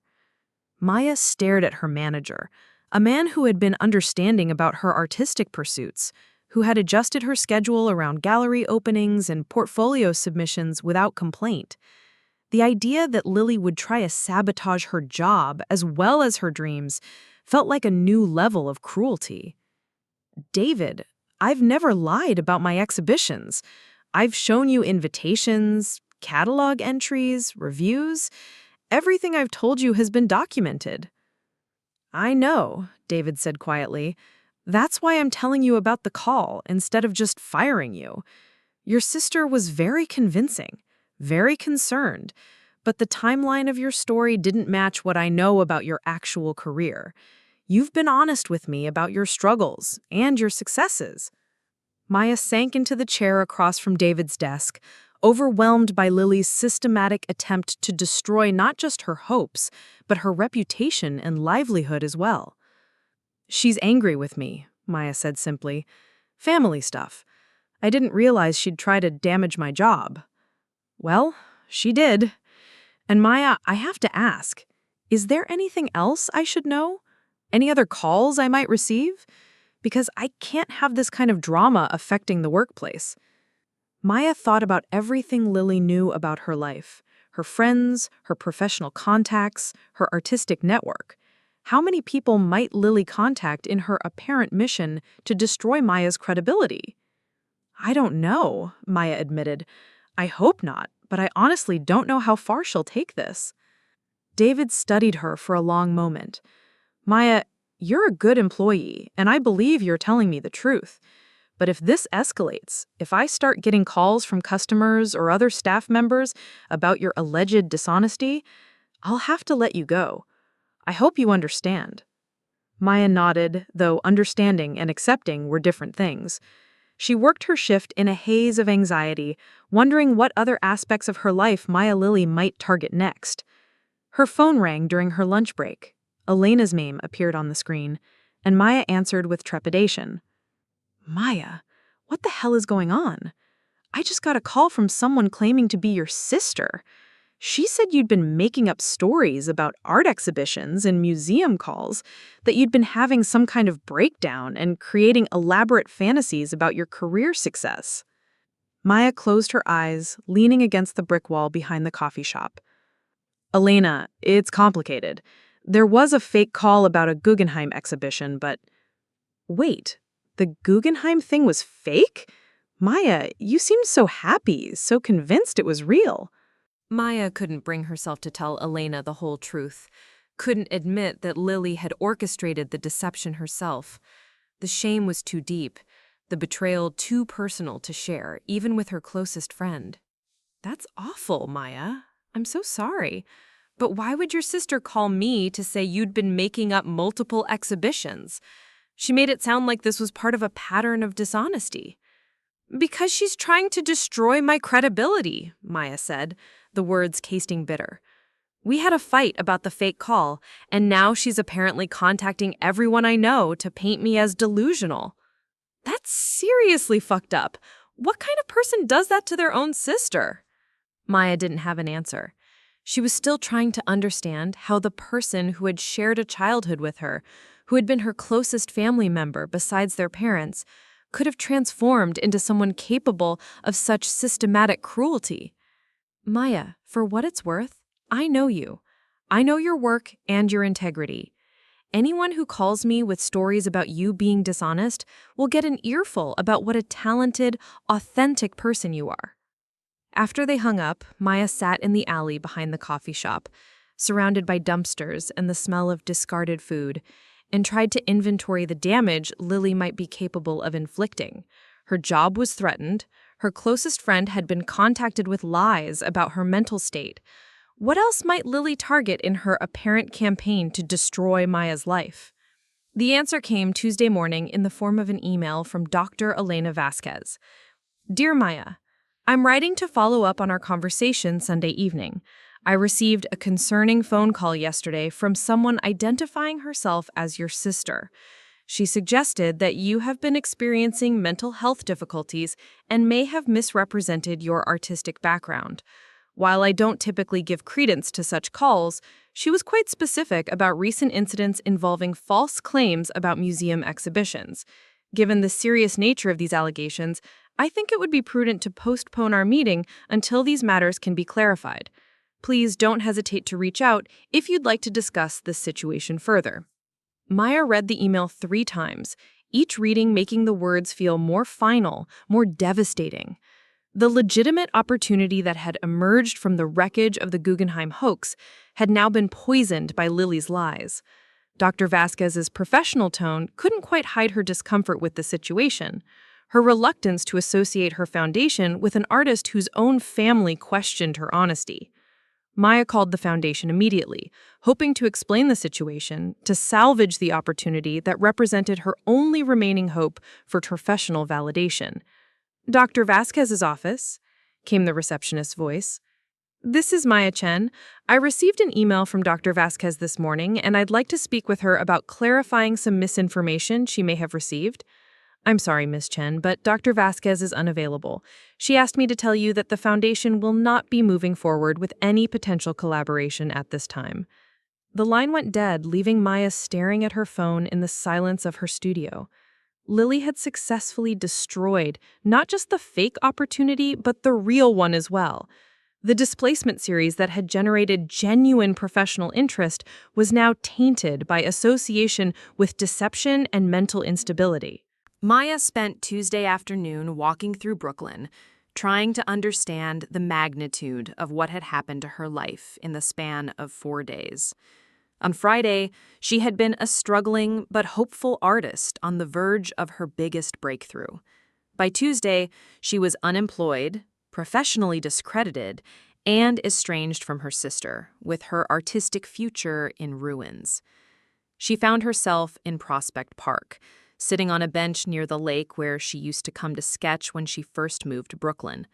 Maya stared at her manager, a man who had been understanding about her artistic pursuits, who had adjusted her schedule around gallery openings and portfolio submissions without complaint. The idea that Lily would try to sabotage her job as well as her dreams felt like a new level of cruelty. "David, I've never lied about my exhibitions. I've shown you invitations, catalog entries, reviews. Everything I've told you has been documented." "I know," David said quietly. "That's why I'm telling you about the call instead of just firing you. Your sister was very convincing, very concerned, but the timeline of your story didn't match what I know about your actual career. You've been honest with me about your struggles and your successes." Maya sank into the chair across from David's desk, overwhelmed by Lily's systematic attempt to destroy not just her hopes, but her reputation and livelihood as well. "She's angry with me," Maya said simply. "Family stuff. I didn't realize she'd try to damage my job." "Well, she did. And Maya, I have to ask, is there anything else I should know? Any other calls I might receive? Because I can't have this kind of drama affecting the workplace." Maya thought about everything Lily knew about her life, her friends, her professional contacts, her artistic network. How many people might Lily contact in her apparent mission to destroy Maya's credibility? "I don't know," Maya admitted. "I hope not, but I honestly don't know how far she'll take this." David studied her for a long moment. "Maya, you're a good employee, and I believe you're telling me the truth. But if this escalates, if I start getting calls from customers or other staff members about your alleged dishonesty, I'll have to let you go. I hope you understand." Maya nodded, though understanding and accepting were different things. She worked her shift in a haze of anxiety, wondering what other aspects of her life Maya Lily might target next. Her phone rang during her lunch break. Elena's name appeared on the screen, and Maya answered with trepidation. "Maya, what the hell is going on? I just got a call from someone claiming to be your sister. She said you'd been making up stories about art exhibitions and museum calls, that you'd been having some kind of breakdown and creating elaborate fantasies about your career success." Maya closed her eyes, leaning against the brick wall behind the coffee shop. "Elena, it's complicated. There was a fake call about a Guggenheim exhibition, but..." "Wait, the Guggenheim thing was fake? Maya, you seemed so happy, so convinced it was real." Maya couldn't bring herself to tell Elena the whole truth, couldn't admit that Lily had orchestrated the deception herself. The shame was too deep, the betrayal too personal to share, even with her closest friend. "That's awful, Maya. I'm so sorry. But why would your sister call me to say you'd been making up multiple exhibitions? She made it sound like this was part of a pattern of dishonesty." "Because she's trying to destroy my credibility," Maya said, the words tasting bitter. "We had a fight about the fake call, and now she's apparently contacting everyone I know to paint me as delusional. That's seriously fucked up. What kind of person does that to their own sister? Maya didn't have an answer. She was still trying to understand how the person who had shared a childhood with her, who had been her closest family member besides their parents, could have transformed into someone capable of such systematic cruelty. Maya, for what it's worth, I know you. I know your work and your integrity. Anyone who calls me with stories about you being dishonest will get an earful about what a talented, authentic person you are. After they hung up, Maya sat in the alley behind the coffee shop, surrounded by dumpsters and the smell of discarded food, and tried to inventory the damage Lily might be capable of inflicting. Her job was threatened. Her closest friend had been contacted with lies about her mental state. What else might Lily target in her apparent campaign to destroy Maya's life? The answer came Tuesday morning in the form of an email from Dr. Elena Vasquez. Dear Maya, I'm writing to follow up on our conversation Sunday evening. I received a concerning phone call yesterday from someone identifying herself as your sister. She suggested that you have been experiencing mental health difficulties and may have misrepresented your artistic background. While I don't typically give credence to such calls, she was quite specific about recent incidents involving false claims about museum exhibitions. Given the serious nature of these allegations, I think it would be prudent to postpone our meeting until these matters can be clarified. Please don't hesitate to reach out if you'd like to discuss this situation further. Maya read the email 3 times, each reading making the words feel more final, more devastating. The legitimate opportunity that had emerged from the wreckage of the Guggenheim hoax had now been poisoned by Lily's lies. Dr. Vasquez's professional tone couldn't quite hide her discomfort with the situation, her reluctance to associate her foundation with an artist whose own family questioned her honesty. Maya called the foundation immediately, hoping to explain the situation, to salvage the opportunity that represented her only remaining hope for professional validation. Dr. Vasquez's office, came the receptionist's voice. This is Maya Chen. I received an email from Dr. Vasquez this morning, and I'd like to speak with her about clarifying some misinformation she may have received. I'm sorry, Ms. Chen, but Dr. Vasquez is unavailable. She asked me to tell you that the foundation will not be moving forward with any potential collaboration at this time. The line went dead, leaving Maya staring at her phone in the silence of her studio. Lily had successfully destroyed not just the fake opportunity, but the real one as well. The displacement series that had generated genuine professional interest was now tainted by association with deception and mental instability. Maya spent Tuesday afternoon walking through Brooklyn, trying to understand the magnitude of what had happened to her life in the span of 4 days. On Friday, she had been a struggling but hopeful artist on the verge of her biggest breakthrough. By Tuesday, she was unemployed, professionally discredited, and estranged from her sister, with her artistic future in ruins. She found herself in Prospect Park, sitting on a bench near the lake where she used to come to sketch when she first moved to Brooklyn.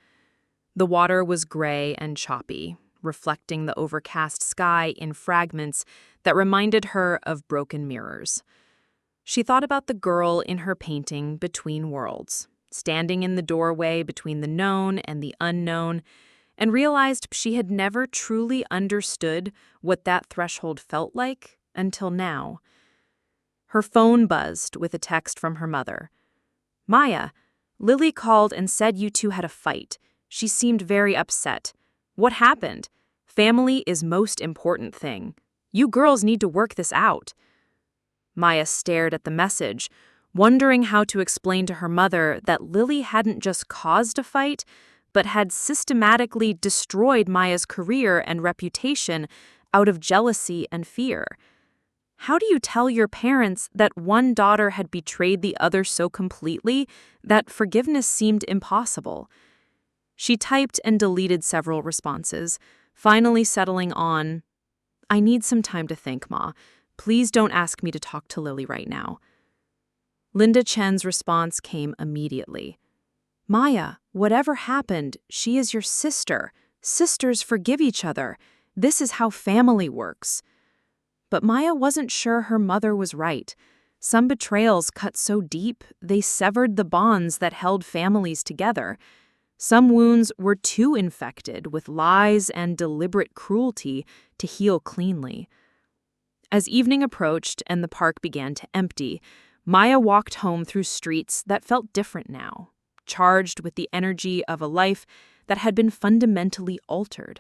The water was gray and choppy, reflecting the overcast sky in fragments that reminded her of broken mirrors. She thought about the girl in her painting Between Worlds, standing in the doorway between the known and the unknown, and realized she had never truly understood what that threshold felt like until now. Her phone buzzed with a text from her mother. Maya, Lily called and said you two had a fight. She seemed very upset. What happened? Family is most important thing. You girls need to work this out. Maya stared at the message, wondering how to explain to her mother that Lily hadn't just caused a fight, but had systematically destroyed Maya's career and reputation out of jealousy and fear. How do you tell your parents that one daughter had betrayed the other so completely that forgiveness seemed impossible? She typed and deleted several responses, finally settling on, I need some time to think, Ma. Please don't ask me to talk to Lily right now. Linda Chen's response came immediately. Maya, whatever happened, she is your sister. Sisters forgive each other. This is how family works. But Maya wasn't sure her mother was right. Some betrayals cut so deep they severed the bonds that held families together. Some wounds were too infected with lies and deliberate cruelty to heal cleanly. As evening approached and the park began to empty, Maya walked home through streets that felt different now, charged with the energy of a life that had been fundamentally altered.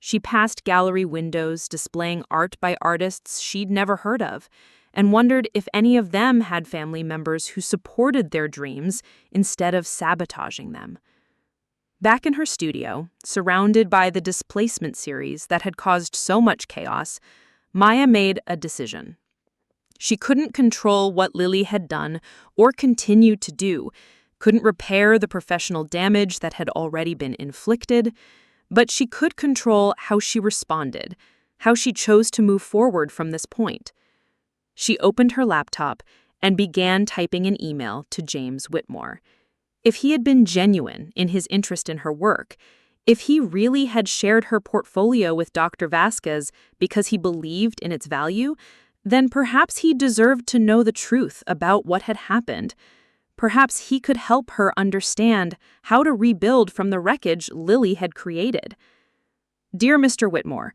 She passed gallery windows displaying art by artists she'd never heard of, and wondered if any of them had family members who supported their dreams instead of sabotaging them. Back in her studio, surrounded by the displacement series that had caused so much chaos, Maya made a decision. She couldn't control what Lily had done or continued to do, couldn't repair the professional damage that had already been inflicted, but she could control how she responded, how she chose to move forward from this point. She opened her laptop and began typing an email to James Whitmore. If he had been genuine in his interest in her work, if he really had shared her portfolio with Dr. Vasquez because he believed in its value, then perhaps he deserved to know the truth about what had happened. Perhaps he could help her understand how to rebuild from the wreckage Lily had created. Dear Mr. Whitmore,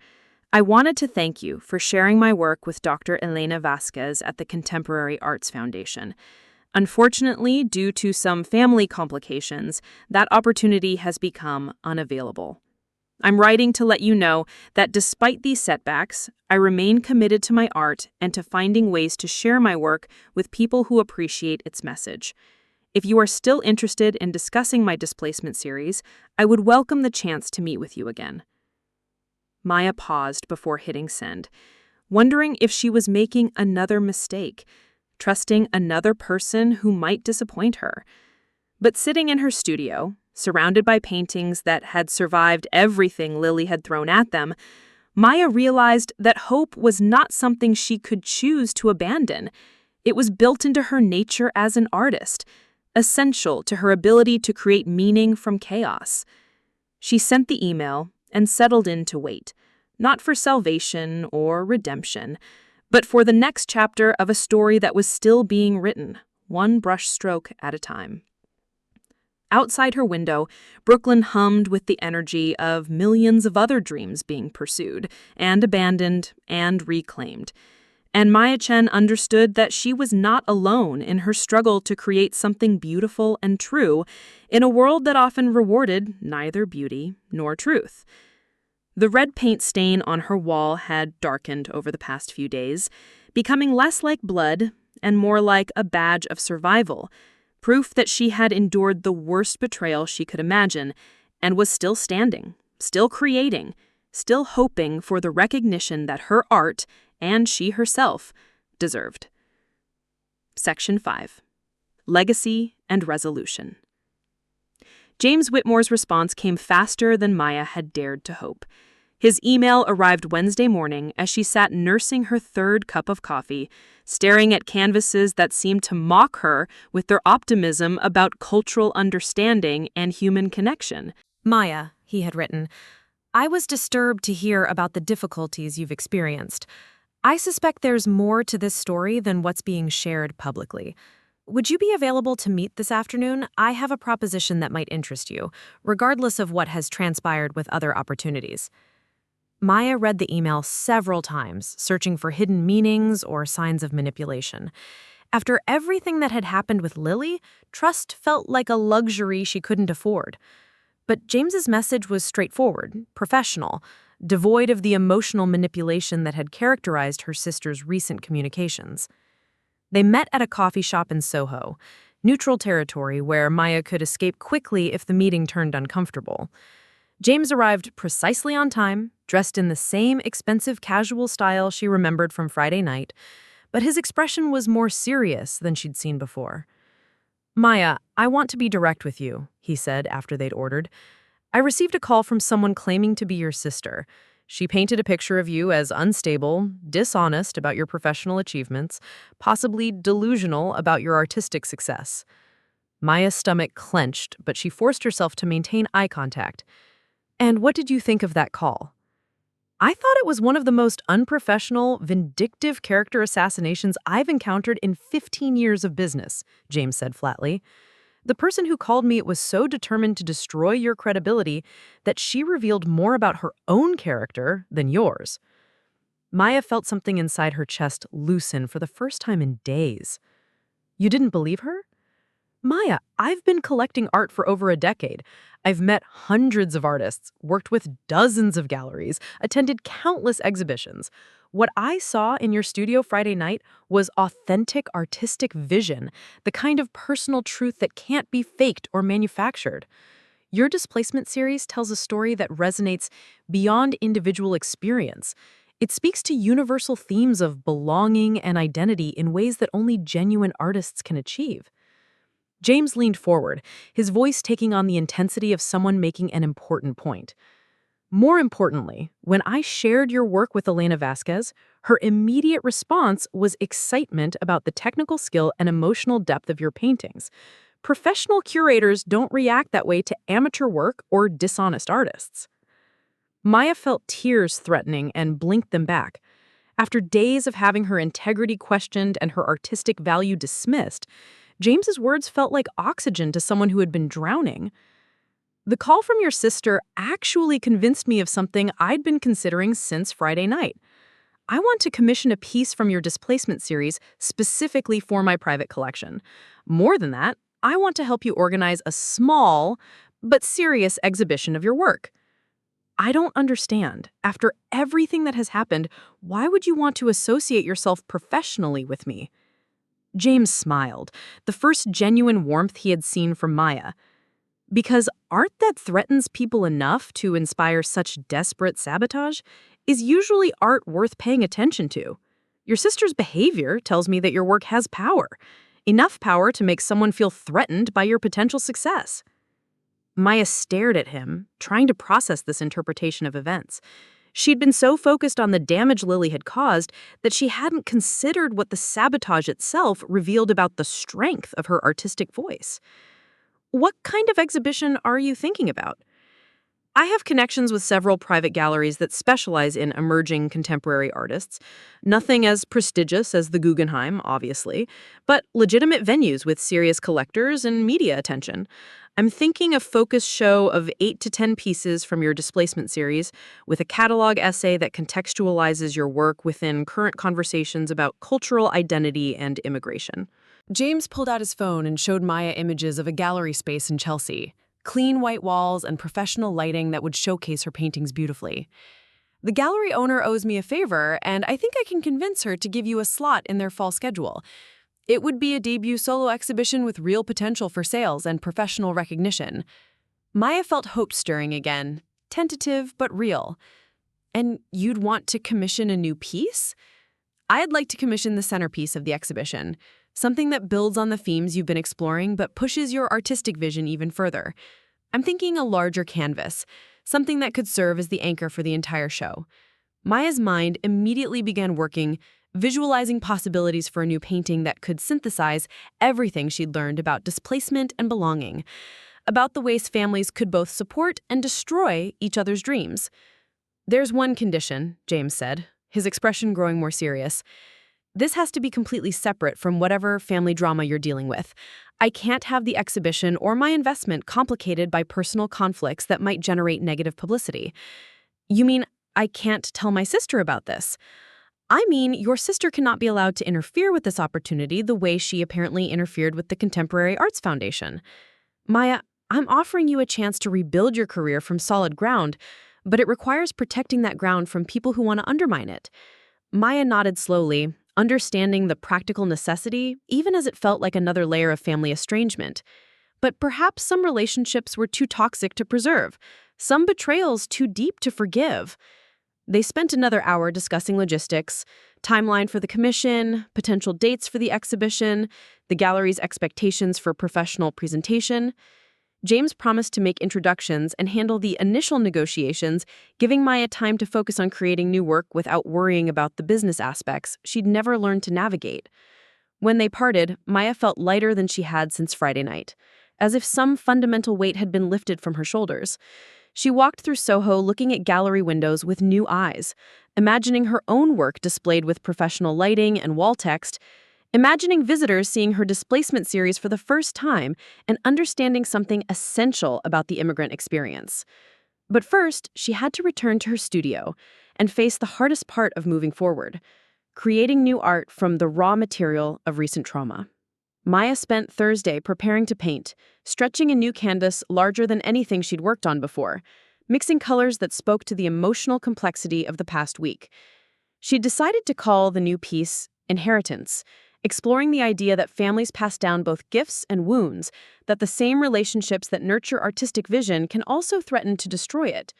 I wanted to thank you for sharing my work with Dr. Elena Vasquez at the Contemporary Arts Foundation. Unfortunately, due to some family complications, that opportunity has become unavailable. I'm writing to let you know that despite these setbacks, I remain committed to my art and to finding ways to share my work with people who appreciate its message. If you are still interested in discussing my displacement series, I would welcome the chance to meet with you again. Maya paused before hitting send, wondering if she was making another mistake, trusting another person who might disappoint her. But sitting in her studio, surrounded by paintings that had survived everything Lily had thrown at them, Maya realized that hope was not something she could choose to abandon. It was built into her nature as an artist, essential to her ability to create meaning from chaos. She sent the email and settled in to wait, not for salvation or redemption, but for the next chapter of a story that was still being written, one brushstroke at a time. Outside her window, Brooklyn hummed with the energy of millions of other dreams being pursued and abandoned and reclaimed. And Maya Chen understood that she was not alone in her struggle to create something beautiful and true in a world that often rewarded neither beauty nor truth. The red paint stain on her wall had darkened over the past few days, becoming less like blood and more like a badge of survival, proof that she had endured the worst betrayal she could imagine and was still standing, still creating, still hoping for the recognition that her art, and she herself, deserved. Section 5. Legacy and Resolution. James Whitmore's response came faster than Maya had dared to hope. His email arrived Wednesday morning as she sat nursing her third cup of coffee, staring at canvases that seemed to mock her with their optimism about cultural understanding and human connection. Maya, he had written, I was disturbed to hear about the difficulties you've experienced. I suspect there's more to this story than what's being shared publicly. Would you be available to meet this afternoon? I have a proposition that might interest you, regardless of what has transpired with other opportunities. Maya read the email several times, searching for hidden meanings or signs of manipulation. After everything that had happened with Lily, trust felt like a luxury she couldn't afford. But James's message was straightforward, professional, devoid of the emotional manipulation that had characterized her sister's recent communications. They met at a coffee shop in Soho, neutral territory where Maya could escape quickly if the meeting turned uncomfortable. James arrived precisely on time, dressed in the same expensive casual style she remembered from Friday night, but his expression was more serious than she'd seen before. Maya, I want to be direct with you, he said after they'd ordered. I received a call from someone claiming to be your sister. She painted a picture of you as unstable, dishonest about your professional achievements, possibly delusional about your artistic success. Maya's stomach clenched, but she forced herself to maintain eye contact. And what did you think of that call? I thought it was one of the most unprofessional, vindictive character assassinations I've encountered in 15 years of business, James said flatly. The person who called me was so determined to destroy your credibility that she revealed more about her own character than yours. Maya felt something inside her chest loosen for the first time in days. You didn't believe her? Maya, I've been collecting art for over a decade. I've met hundreds of artists, worked with dozens of galleries, attended countless exhibitions. What I saw in your studio Friday night was authentic artistic vision, the kind of personal truth that can't be faked or manufactured. Your displacement series tells a story that resonates beyond individual experience. It speaks to universal themes of belonging and identity in ways that only genuine artists can achieve. James leaned forward, his voice taking on the intensity of someone making an important point. More importantly, when I shared your work with Elena Vasquez, her immediate response was excitement about the technical skill and emotional depth of your paintings. Professional curators don't react that way to amateur work or dishonest artists. Maya felt tears threatening and blinked them back. After days of having her integrity questioned and her artistic value dismissed, James's words felt like oxygen to someone who had been drowning. The call from your sister actually convinced me of something I'd been considering since Friday night. I want to commission a piece from your displacement series specifically for my private collection. More than that, I want to help you organize a small but serious exhibition of your work. I don't understand. After everything that has happened, why would you want to associate yourself professionally with me? James smiled, the first genuine warmth he had seen from Maya. Because art that threatens people enough to inspire such desperate sabotage is usually art worth paying attention to. Your sister's behavior tells me that your work has power, enough power to make someone feel threatened by your potential success. Maya stared at him, trying to process this interpretation of events. She'd been so focused on the damage Lily had caused that she hadn't considered what the sabotage itself revealed about the strength of her artistic voice. What kind of exhibition are you thinking about? I have connections with several private galleries that specialize in emerging contemporary artists. Nothing as prestigious as the Guggenheim, obviously, but legitimate venues with serious collectors and media attention. I'm thinking a focus show of 8 to 10 pieces from your displacement series with a catalog essay that contextualizes your work within current conversations about cultural identity and immigration. James pulled out his phone and showed Maya images of a gallery space in Chelsea. Clean white walls and professional lighting that would showcase her paintings beautifully. The gallery owner owes me a favor, and I think I can convince her to give you a slot in their fall schedule. It would be a debut solo exhibition with real potential for sales and professional recognition. Maya felt hope stirring again, tentative but real. And you'd want to commission a new piece? I'd like to commission the centerpiece of the exhibition, something that builds on the themes you've been exploring but pushes your artistic vision even further. I'm thinking a larger canvas, something that could serve as the anchor for the entire show. Maya's mind immediately began working, visualizing possibilities for a new painting that could synthesize everything she'd learned about displacement and belonging, about the ways families could both support and destroy each other's dreams. There's one condition, James said, his expression growing more serious. This has to be completely separate from whatever family drama you're dealing with. I can't have the exhibition or my investment complicated by personal conflicts that might generate negative publicity. You mean I can't tell my sister about this? I mean, your sister cannot be allowed to interfere with this opportunity the way she apparently interfered with the Contemporary Arts Foundation. Maya, I'm offering you a chance to rebuild your career from solid ground, but it requires protecting that ground from people who want to undermine it. Maya nodded slowly, understanding the practical necessity, even as it felt like another layer of family estrangement. But perhaps some relationships were too toxic to preserve, some betrayals too deep to forgive. They spent another hour discussing logistics, timeline for the commission, potential dates for the exhibition, the gallery's expectations for professional presentation. James promised to make introductions and handle the initial negotiations, giving Maya time to focus on creating new work without worrying about the business aspects she'd never learned to navigate. When they parted, Maya felt lighter than she had since Friday night, as if some fundamental weight had been lifted from her shoulders. She walked through Soho looking at gallery windows with new eyes, imagining her own work displayed with professional lighting and wall text, imagining visitors seeing her displacement series for the first time and understanding something essential about the immigrant experience. But first, she had to return to her studio and face the hardest part of moving forward, creating new art from the raw material of recent trauma. Maya spent Thursday preparing to paint, stretching a new canvas larger than anything she'd worked on before, mixing colors that spoke to the emotional complexity of the past week. She'd decided to call the new piece Inheritance, exploring the idea that families pass down both gifts and wounds, that the same relationships that nurture artistic vision can also threaten to destroy it.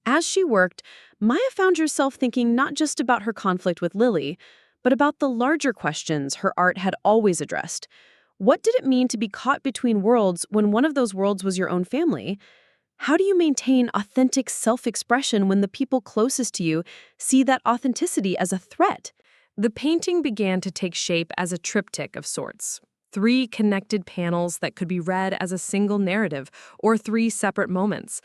As she worked, Maya found herself thinking not just about her conflict with Lily, but about the larger questions her art had always addressed. What did it mean to be caught between worlds when one of those worlds was your own family? How do you maintain authentic self-expression when the people closest to you see that authenticity as a threat? The painting began to take shape as a triptych of sorts. 3 connected panels that could be read as a single narrative, or 3 separate moments.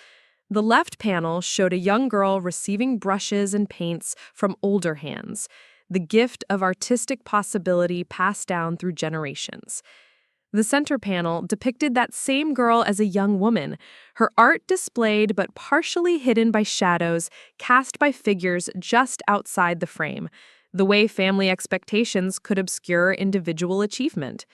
The left panel showed a young girl receiving brushes and paints from older hands, the gift of artistic possibility passed down through generations. The center panel depicted that same girl as a young woman, her art displayed but partially hidden by shadows cast by figures just outside the frame, the way family expectations could obscure individual achievement.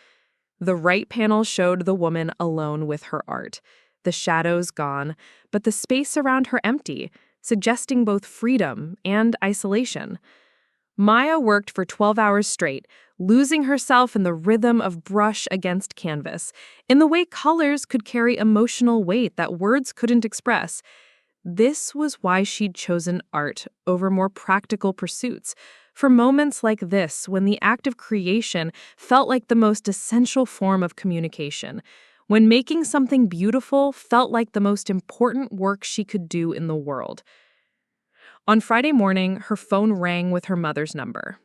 The right panel showed the woman alone with her art, the shadows gone, but the space around her empty, suggesting both freedom and isolation. Maya worked for 12 hours straight, losing herself in the rhythm of brush against canvas, in the way colors could carry emotional weight that words couldn't express. This was why she'd chosen art over more practical pursuits, for moments like this when the act of creation felt like the most essential form of communication, when making something beautiful felt like the most important work she could do in the world. On Friday morning, her phone rang with her mother's number.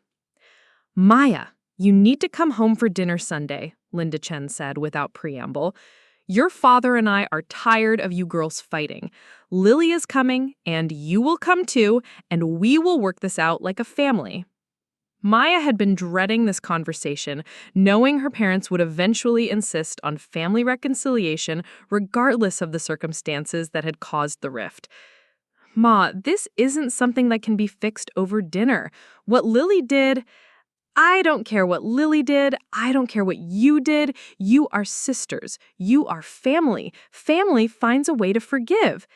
"Maya, you need to come home for dinner Sunday," Linda Chen said without preamble. "Your father and I are tired of you girls fighting. Lily is coming, and you will come too, and we will work this out like a family." Maya had been dreading this conversation, knowing her parents would eventually insist on family reconciliation regardless of the circumstances that had caused the rift. "Ma, this isn't something that can be fixed over dinner. What Lily did, I don't care what Lily did. I don't care what you did. You are sisters. You are family. Family finds a way to forgive."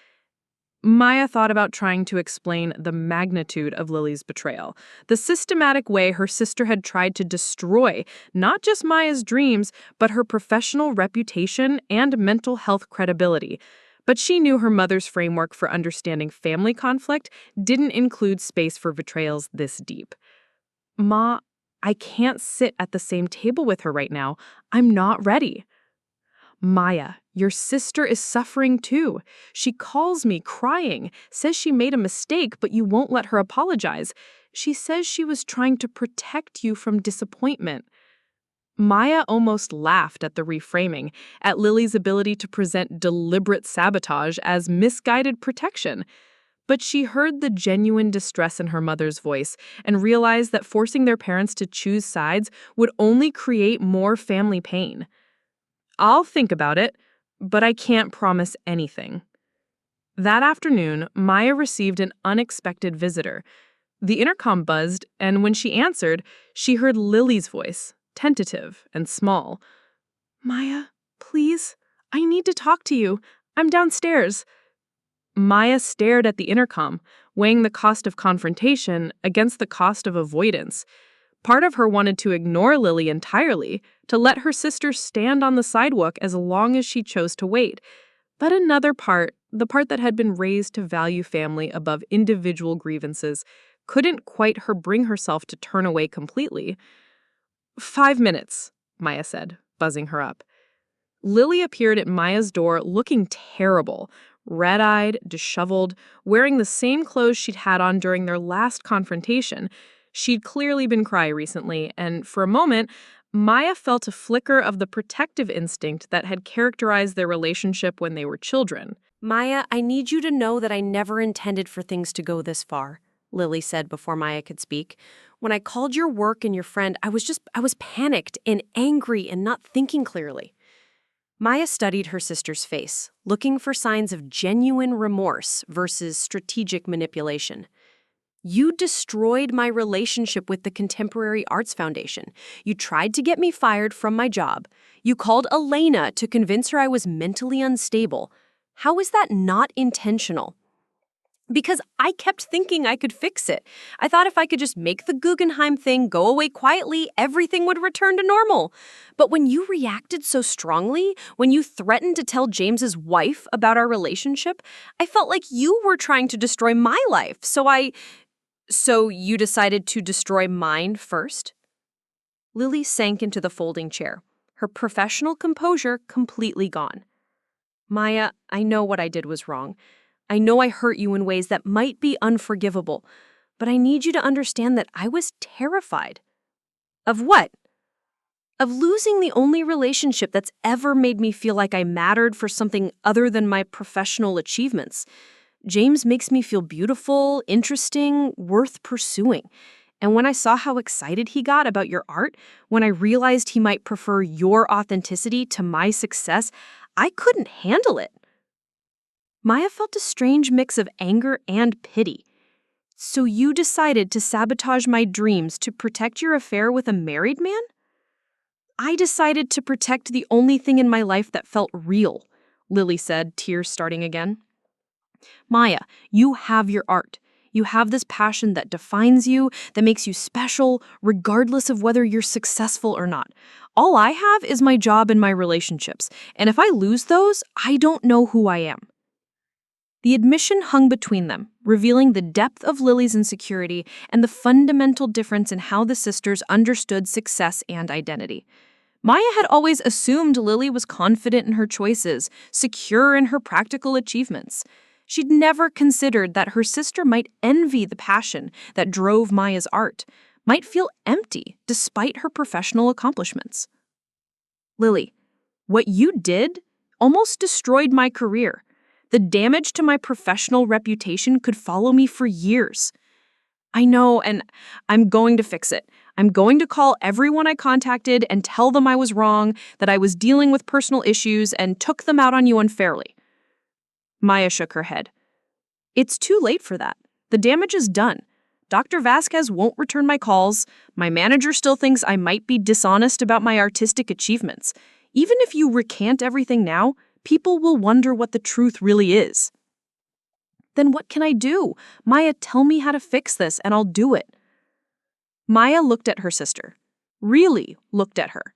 Maya thought about trying to explain the magnitude of Lily's betrayal, the systematic way her sister had tried to destroy not just Maya's dreams, but her professional reputation and mental health credibility. But she knew her mother's framework for understanding family conflict didn't include space for betrayals this deep. "Ma, I can't sit at the same table with her right now. I'm not ready." "Maya, your sister is suffering too. She calls me crying, says she made a mistake, but you won't let her apologize. She says she was trying to protect you from disappointment." Maya almost laughed at the reframing, at Lily's ability to present deliberate sabotage as misguided protection. But she heard the genuine distress in her mother's voice and realized that forcing their parents to choose sides would only create more family pain. "I'll think about it, but I can't promise anything." That afternoon, Maya received an unexpected visitor. The intercom buzzed, and when she answered, she heard Lily's voice, tentative and small. "Maya, please, I need to talk to you. I'm downstairs." Maya stared at the intercom, weighing the cost of confrontation against the cost of avoidance. Part of her wanted to ignore Lily entirely, to let her sister stand on the sidewalk as long as she chose to wait. But another part, the part that had been raised to value family above individual grievances, couldn't quite bring herself to turn away completely. "5 minutes, Maya said, buzzing her up. Lily appeared at Maya's door looking terrible, red-eyed, disheveled, wearing the same clothes she'd had on during their last confrontation. She'd clearly been crying recently, and for a moment, Maya felt a flicker of the protective instinct that had characterized their relationship when they were children. Maya, I need you to know that I never intended for things to go this far, Lily said before Maya could speak. When I called your work and your friend, I was panicked and angry and not thinking clearly. Maya studied her sister's face, looking for signs of genuine remorse versus strategic manipulation. You destroyed my relationship with the Contemporary Arts Foundation. You tried to get me fired from my job. You called Elena to convince her I was mentally unstable. How is that not intentional? Because I kept thinking I could fix it. I thought if I could just make the Guggenheim thing go away quietly, everything would return to normal. But when you reacted so strongly, when you threatened to tell James's wife about our relationship, I felt like you were trying to destroy my life. So you decided to destroy mine first? Lily sank into the folding chair, her professional composure completely gone. Maya, I know what I did was wrong. I know I hurt you in ways that might be unforgivable, but I need you to understand that I was terrified. Of what? Of losing the only relationship that's ever made me feel like I mattered for something other than my professional achievements. James makes me feel beautiful, interesting, worth pursuing. And when I saw how excited he got about your art, when I realized he might prefer your authenticity to my success, I couldn't handle it. Maya felt a strange mix of anger and pity. So you decided to sabotage my dreams to protect your affair with a married man? I decided to protect the only thing in my life that felt real, Lily said, tears starting again. Maya, you have your art. You have this passion that defines you, that makes you special, regardless of whether you're successful or not. All I have is my job and my relationships, and if I lose those, I don't know who I am. The admission hung between them, revealing the depth of Lily's insecurity and the fundamental difference in how the sisters understood success and identity. Maya had always assumed Lily was confident in her choices, secure in her practical achievements. She'd never considered that her sister might envy the passion that drove Maya's art, might feel empty despite her professional accomplishments. Lily, what you did almost destroyed my career. The damage to my professional reputation could follow me for years. I know, and I'm going to fix it. I'm going to call everyone I contacted and tell them I was wrong, that I was dealing with personal issues and took them out on you unfairly. Maya shook her head. It's too late for that. The damage is done. Dr. Vasquez won't return my calls. My manager still thinks I might be dishonest about my artistic achievements. Even if you recant everything now, people will wonder what the truth really is. Then what can I do? Maya, tell me how to fix this and I'll do it. Maya looked at her sister, really looked at her,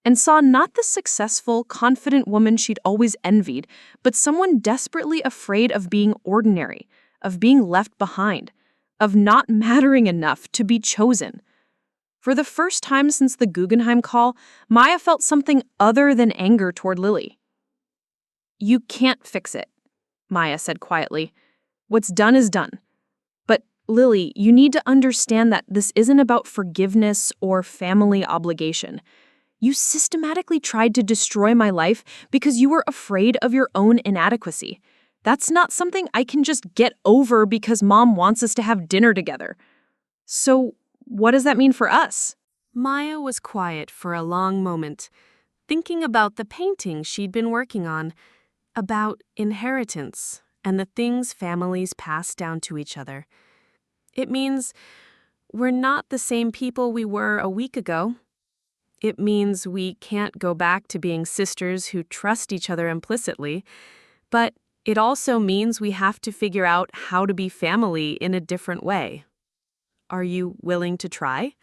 and saw not the successful, confident woman she'd always envied, but someone desperately afraid of being ordinary, of being left behind, of not mattering enough to be chosen. For the first time since the Guggenheim call, Maya felt something other than anger toward Lily. You can't fix it, Maya said quietly. What's done is done. But, Lily, you need to understand that this isn't about forgiveness or family obligation. You systematically tried to destroy my life because you were afraid of your own inadequacy. That's not something I can just get over because Mom wants us to have dinner together. So, what does that mean for us? Maya was quiet for a long moment, thinking about the painting she'd been working on, about inheritance and the things families pass down to each other. It means we're not the same people we were a week ago. It means we can't go back to being sisters who trust each other implicitly, but it also means we have to figure out how to be family in a different way. Are you willing to try?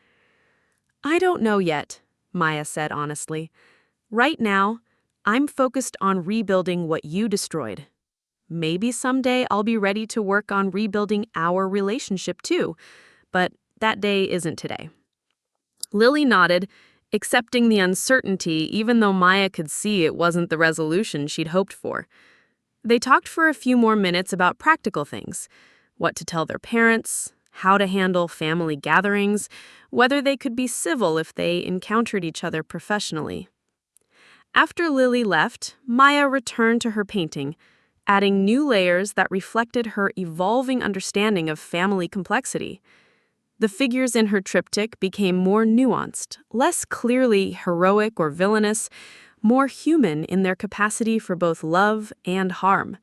I don't know yet, Maya said honestly. Right now, I'm focused on rebuilding what you destroyed. Maybe someday I'll be ready to work on rebuilding our relationship too, but that day isn't today. Lily nodded, accepting the uncertainty even though Maya could see it wasn't the resolution she'd hoped for. They talked for a few more minutes about practical things, what to tell their parents, how to handle family gatherings, whether they could be civil if they encountered each other professionally. After Lily left, Maya returned to her painting, adding new layers that reflected her evolving understanding of family complexity. The figures in her triptych became more nuanced, less clearly heroic or villainous, more human in their capacity for both love and harm.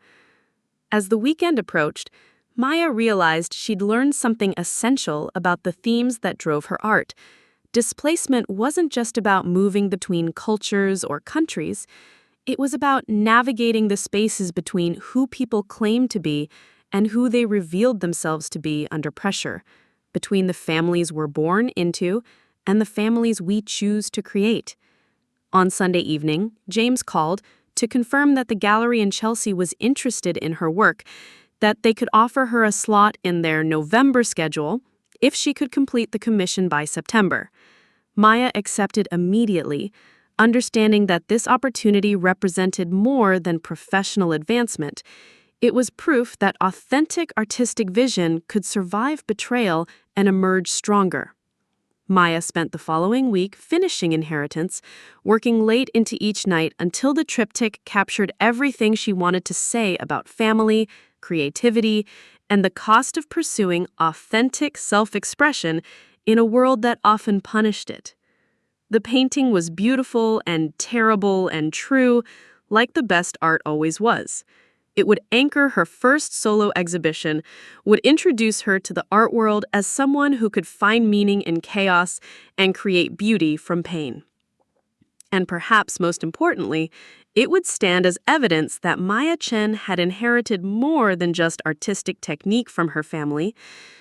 As the weekend approached, Maya realized she'd learned something essential about the themes that drove her art. Displacement wasn't just about moving between cultures or countries. It was about navigating the spaces between who people claimed to be and who they revealed themselves to be under pressure, between the families we're born into and the families we choose to create. On Sunday evening, James called to confirm that the gallery in Chelsea was interested in her work, that they could offer her a slot in their November schedule if she could complete the commission by September. Maya accepted immediately, understanding that this opportunity represented more than professional advancement. It was proof that authentic artistic vision could survive betrayal and emerge stronger. Maya spent the following week finishing Inheritance, working late into each night until the triptych captured everything she wanted to say about family, creativity, and the cost of pursuing authentic self-expression in a world that often punished it. The painting was beautiful and terrible and true, like the best art always was. It would anchor her first solo exhibition, would introduce her to the art world as someone who could find meaning in chaos and create beauty from pain. And perhaps most importantly, it would stand as evidence that Maya Chen had inherited more than just artistic technique from her family.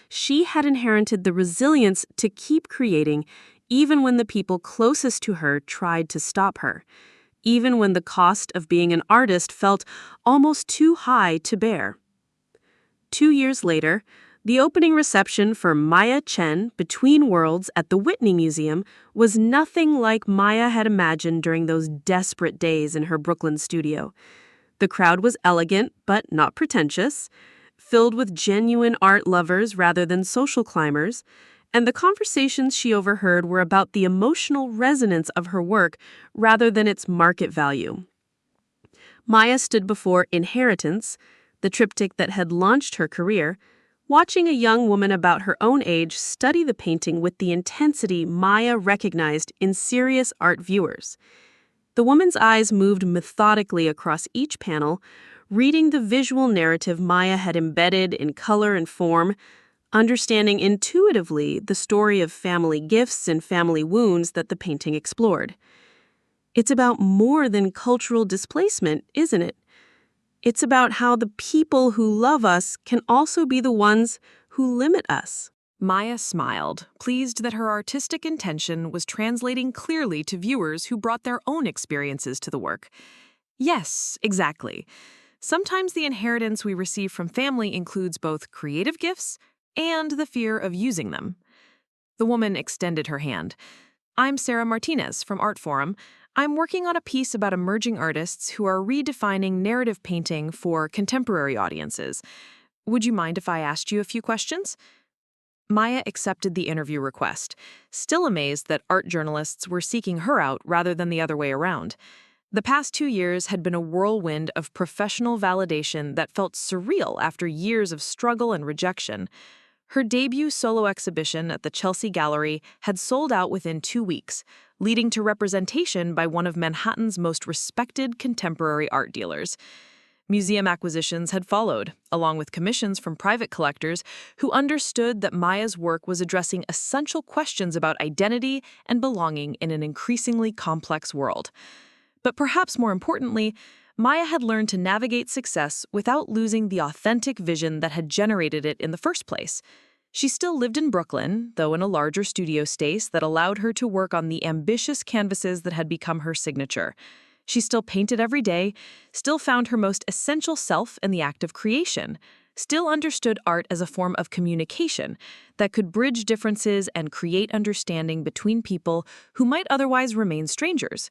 She had inherited the resilience to keep creating, even when the people closest to her tried to stop her, even when the cost of being an artist felt almost too high to bear. 2 years later, the opening reception for Maya Chen, Between Worlds at the Whitney Museum was nothing like Maya had imagined during those desperate days in her Brooklyn studio. The crowd was elegant but not pretentious, filled with genuine art lovers rather than social climbers, and the conversations she overheard were about the emotional resonance of her work rather than its market value. Maya stood before Inheritance, the triptych that had launched her career, watching a young woman about her own age study the painting with the intensity Maya recognized in serious art viewers. The woman's eyes moved methodically across each panel, reading the visual narrative Maya had embedded in color and form, understanding intuitively the story of family gifts and family wounds that the painting explored. It's about more than cultural displacement, isn't it? It's about how the people who love us can also be the ones who limit us. Maya smiled, pleased that her artistic intention was translating clearly to viewers who brought their own experiences to the work. Yes, exactly. Sometimes the inheritance we receive from family includes both creative gifts and the fear of using them. The woman extended her hand. I'm Sarah Martinez from Art Forum. I'm working on a piece about emerging artists who are redefining narrative painting for contemporary audiences. Would you mind if I asked you a few questions? Maya accepted the interview request, still amazed that art journalists were seeking her out rather than the other way around. The past 2 years had been a whirlwind of professional validation that felt surreal after years of struggle and rejection. Her debut solo exhibition at the Chelsea Gallery had sold out within 2 weeks, leading to representation by one of Manhattan's most respected contemporary art dealers. Museum acquisitions had followed, along with commissions from private collectors who understood that Maya's work was addressing essential questions about identity and belonging in an increasingly complex world. But perhaps more importantly, Maya had learned to navigate success without losing the authentic vision that had generated it in the first place. She still lived in Brooklyn, though in a larger studio space that allowed her to work on the ambitious canvases that had become her signature. She still painted every day, still found her most essential self in the act of creation, still understood art as a form of communication that could bridge differences and create understanding between people who might otherwise remain strangers.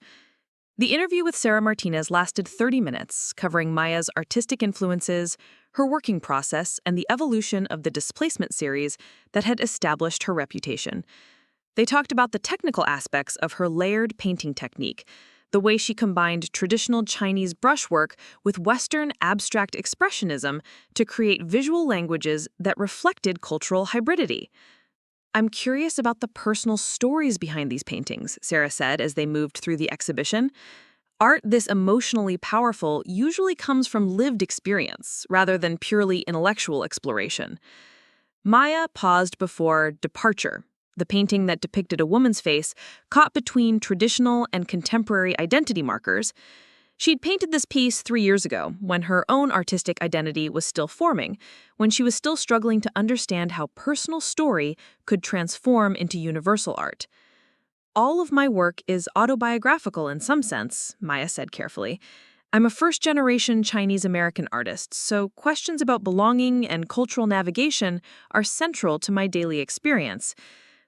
The interview with Sarah Martinez lasted 30 minutes, covering Maya's artistic influences, her working process, and the evolution of the displacement series that had established her reputation. They talked about the technical aspects of her layered painting technique, the way she combined traditional Chinese brushwork with Western abstract expressionism to create visual languages that reflected cultural hybridity. "I'm curious about the personal stories behind these paintings," Sarah said as they moved through the exhibition. "Art this emotionally powerful usually comes from lived experience rather than purely intellectual exploration." Maya paused before Departure, the painting that depicted a woman's face caught between traditional and contemporary identity markers. She'd painted this piece 3 years ago, when her own artistic identity was still forming, when she was still struggling to understand how personal story could transform into universal art. "All of my work is autobiographical in some sense," Maya said carefully. "I'm a first-generation Chinese-American artist, so questions about belonging and cultural navigation are central to my daily experience.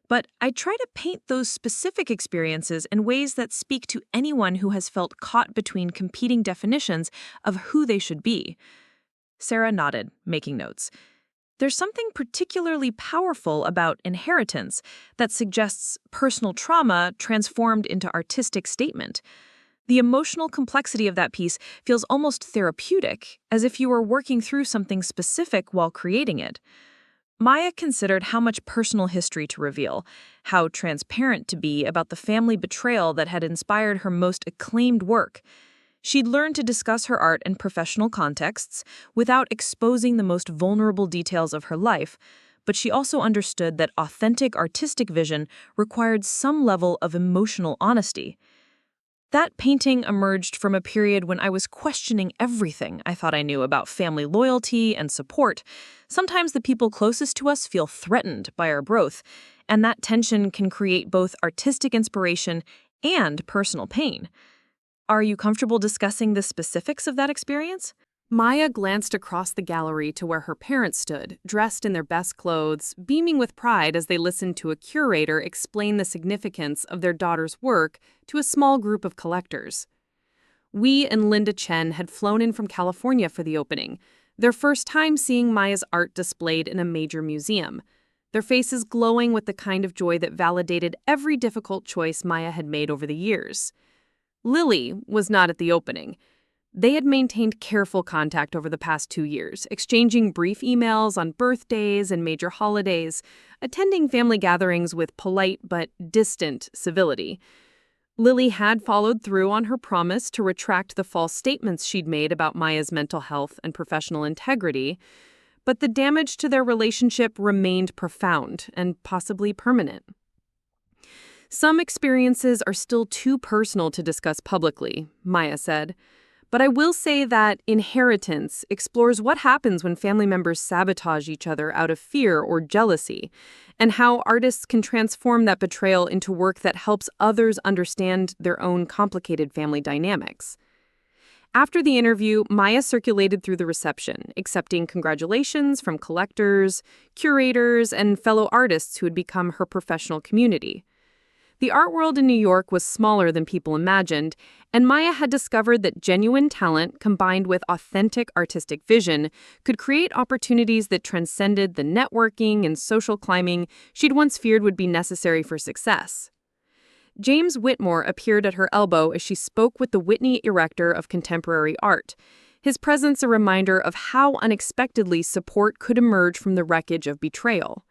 But I try to paint those specific experiences in ways that speak to anyone who has felt caught between competing definitions of who they should be." Sarah nodded, making notes. "There's something particularly powerful about inheritance that suggests personal trauma transformed into artistic statement. The emotional complexity of that piece feels almost therapeutic, as if you were working through something specific while creating it." Maya considered how much personal history to reveal, how transparent to be about the family betrayal that had inspired her most acclaimed work. She'd learned to discuss her art in professional contexts without exposing the most vulnerable details of her life, but she also understood that authentic artistic vision required some level of emotional honesty. "That painting emerged from a period when I was questioning everything I thought I knew about family loyalty and support. Sometimes the people closest to us feel threatened by our growth, and that tension can create both artistic inspiration and personal pain." "Are you comfortable discussing the specifics of that experience?" Maya glanced across the gallery to where her parents stood, dressed in their best clothes, beaming with pride as they listened to a curator explain the significance of their daughter's work to a small group of collectors. "We and Linda Chen had flown in from California for the opening, their first time seeing Maya's art displayed in a major museum, their faces glowing with the kind of joy that validated every difficult choice Maya had made over the years. Lily was not at the opening. They had maintained careful contact over the past 2 years, exchanging brief emails on birthdays and major holidays, attending family gatherings with polite but distant civility. Lily had followed through on her promise to retract the false statements she'd made about Maya's mental health and professional integrity, but the damage to their relationship remained profound and possibly permanent. "Some experiences are still too personal to discuss publicly," Maya said. "But I will say that Inheritance explores what happens when family members sabotage each other out of fear or jealousy, and how artists can transform that betrayal into work that helps others understand their own complicated family dynamics." After the interview, Maya circulated through the reception, accepting congratulations from collectors, curators, and fellow artists who had become her professional community. The art world in New York was smaller than people imagined, and Maya had discovered that genuine talent combined with authentic artistic vision could create opportunities that transcended the networking and social climbing she'd once feared would be necessary for success. James Whitmore appeared at her elbow as she spoke with the Whitney Erector of Contemporary Art, his presence a reminder of how unexpectedly support could emerge from the wreckage of betrayal.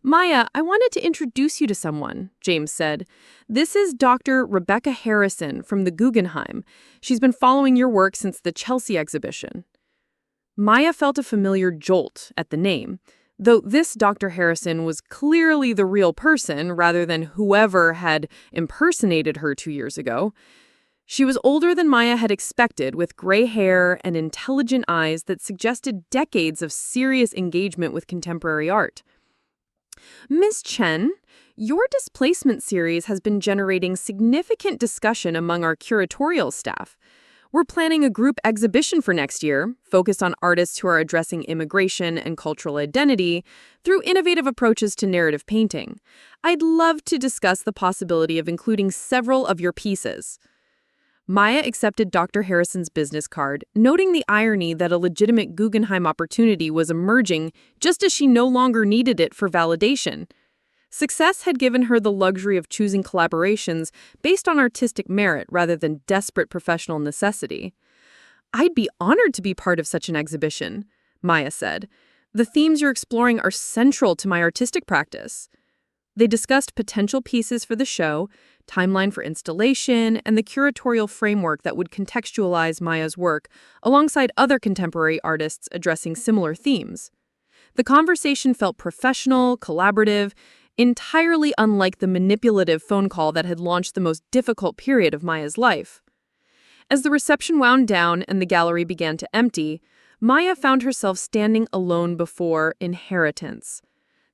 "Maya, I wanted to introduce you to someone," James said. "This is Dr. Rebecca Harrison from the Guggenheim. She's been following your work since the Chelsea exhibition." Maya felt a familiar jolt at the name, though this Dr. Harrison was clearly the real person rather than whoever had impersonated her 2 years ago. She was older than Maya had expected, with gray hair and intelligent eyes that suggested decades of serious engagement with contemporary art. "Ms. Chen, your displacement series has been generating significant discussion among our curatorial staff. We're planning a group exhibition for next year, focused on artists who are addressing immigration and cultural identity through innovative approaches to narrative painting. I'd love to discuss the possibility of including several of your pieces." Maya accepted Dr. Harrison's business card, noting the irony that a legitimate Guggenheim opportunity was emerging just as she no longer needed it for validation. Success had given her the luxury of choosing collaborations based on artistic merit rather than desperate professional necessity. "I'd be honored to be part of such an exhibition," Maya said. "The themes you're exploring are central to my artistic practice." They discussed potential pieces for the show, timeline for installation, and the curatorial framework that would contextualize Maya's work alongside other contemporary artists addressing similar themes. The conversation felt professional, collaborative, entirely unlike the manipulative phone call that had launched the most difficult period of Maya's life. As the reception wound down and the gallery began to empty, Maya found herself standing alone before Inheritance,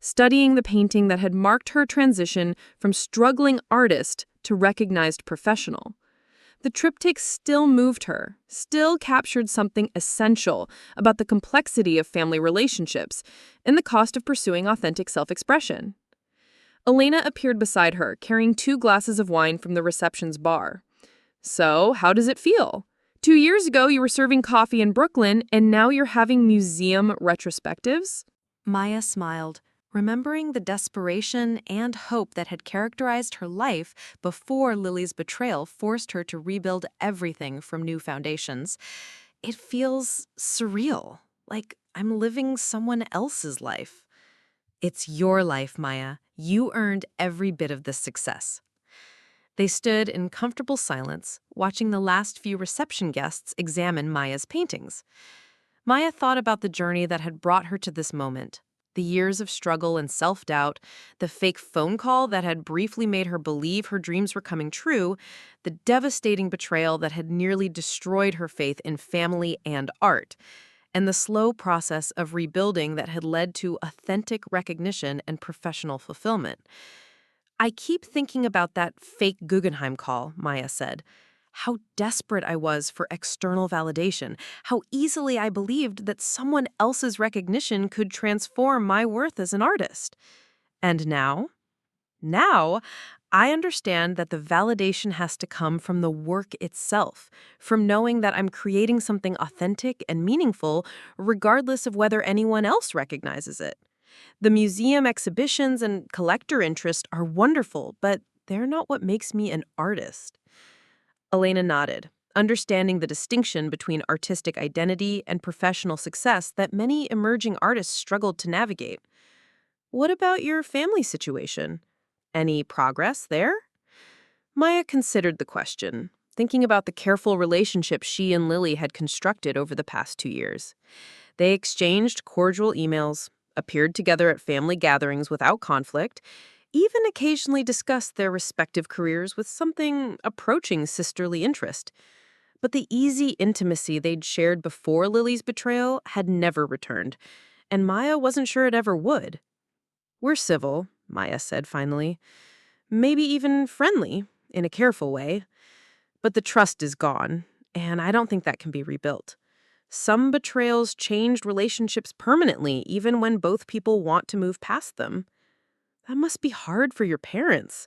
studying the painting that had marked her transition from struggling artist to recognized professional. The triptych still moved her, still captured something essential about the complexity of family relationships and the cost of pursuing authentic self-expression. Elena appeared beside her, carrying 2 glasses of wine from the reception's bar. "So, how does it feel? 2 years ago you were serving coffee in Brooklyn, and now you're having museum retrospectives?" Maya smiled, remembering the desperation and hope that had characterized her life before Lily's betrayal forced her to rebuild everything from new foundations. "It feels surreal, like I'm living someone else's life." "It's your life, Maya. You earned every bit of this success." They stood in comfortable silence, watching the last few reception guests examine Maya's paintings. Maya thought about the journey that had brought her to this moment, the years of struggle and self-doubt, the fake phone call that had briefly made her believe her dreams were coming true, the devastating betrayal that had nearly destroyed her faith in family and art, and the slow process of rebuilding that had led to authentic recognition and professional fulfillment. "I keep thinking about that fake Guggenheim call," Maya said. "How desperate I was for external validation, how easily I believed that someone else's recognition could transform my worth as an artist. And now? Now, I understand that the validation has to come from the work itself, from knowing that I'm creating something authentic and meaningful, regardless of whether anyone else recognizes it. The museum exhibitions and collector interest are wonderful, but they're not what makes me an artist." Elena nodded, understanding the distinction between artistic identity and professional success that many emerging artists struggled to navigate. "What about your family situation? Any progress there?" Maya considered the question, thinking about the careful relationship she and Lily had constructed over the past 2 years. They exchanged cordial emails, appeared together at family gatherings without conflict, even occasionally discussed their respective careers with something approaching sisterly interest. But the easy intimacy they'd shared before Lily's betrayal had never returned, and Maya wasn't sure it ever would. "We're civil," Maya said finally. "Maybe even friendly, in a careful way. But the trust is gone, and I don't think that can be rebuilt. Some betrayals changed relationships permanently, even when both people want to move past them." "That must be hard for your parents."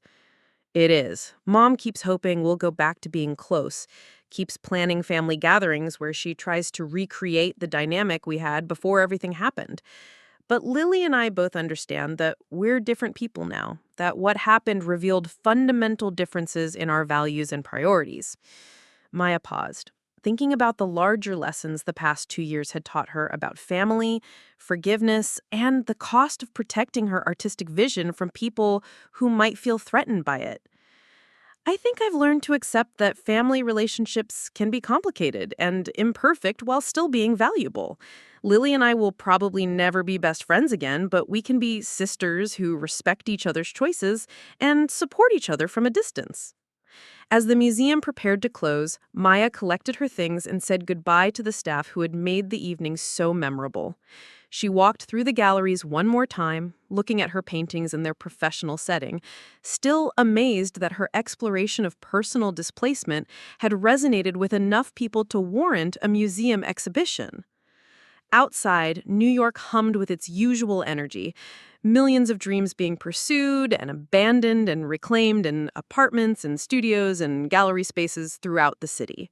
"It is. Mom keeps hoping we'll go back to being close, keeps planning family gatherings where she tries to recreate the dynamic we had before everything happened. But Lily and I both understand that we're different people now, that what happened revealed fundamental differences in our values and priorities." Maya paused, thinking about the larger lessons the past 2 years had taught her about family, forgiveness, and the cost of protecting her artistic vision from people who might feel threatened by it. "I think I've learned to accept that family relationships can be complicated and imperfect while still being valuable. Lily and I will probably never be best friends again, but we can be sisters who respect each other's choices and support each other from a distance." As the museum prepared to close, Maya collected her things and said goodbye to the staff who had made the evening so memorable. She walked through the galleries one more time, looking at her paintings in their professional setting, still amazed that her exploration of personal displacement had resonated with enough people to warrant a museum exhibition. Outside, New York hummed with its usual energy. Millions of dreams being pursued and abandoned and reclaimed in apartments and studios and gallery spaces throughout the city.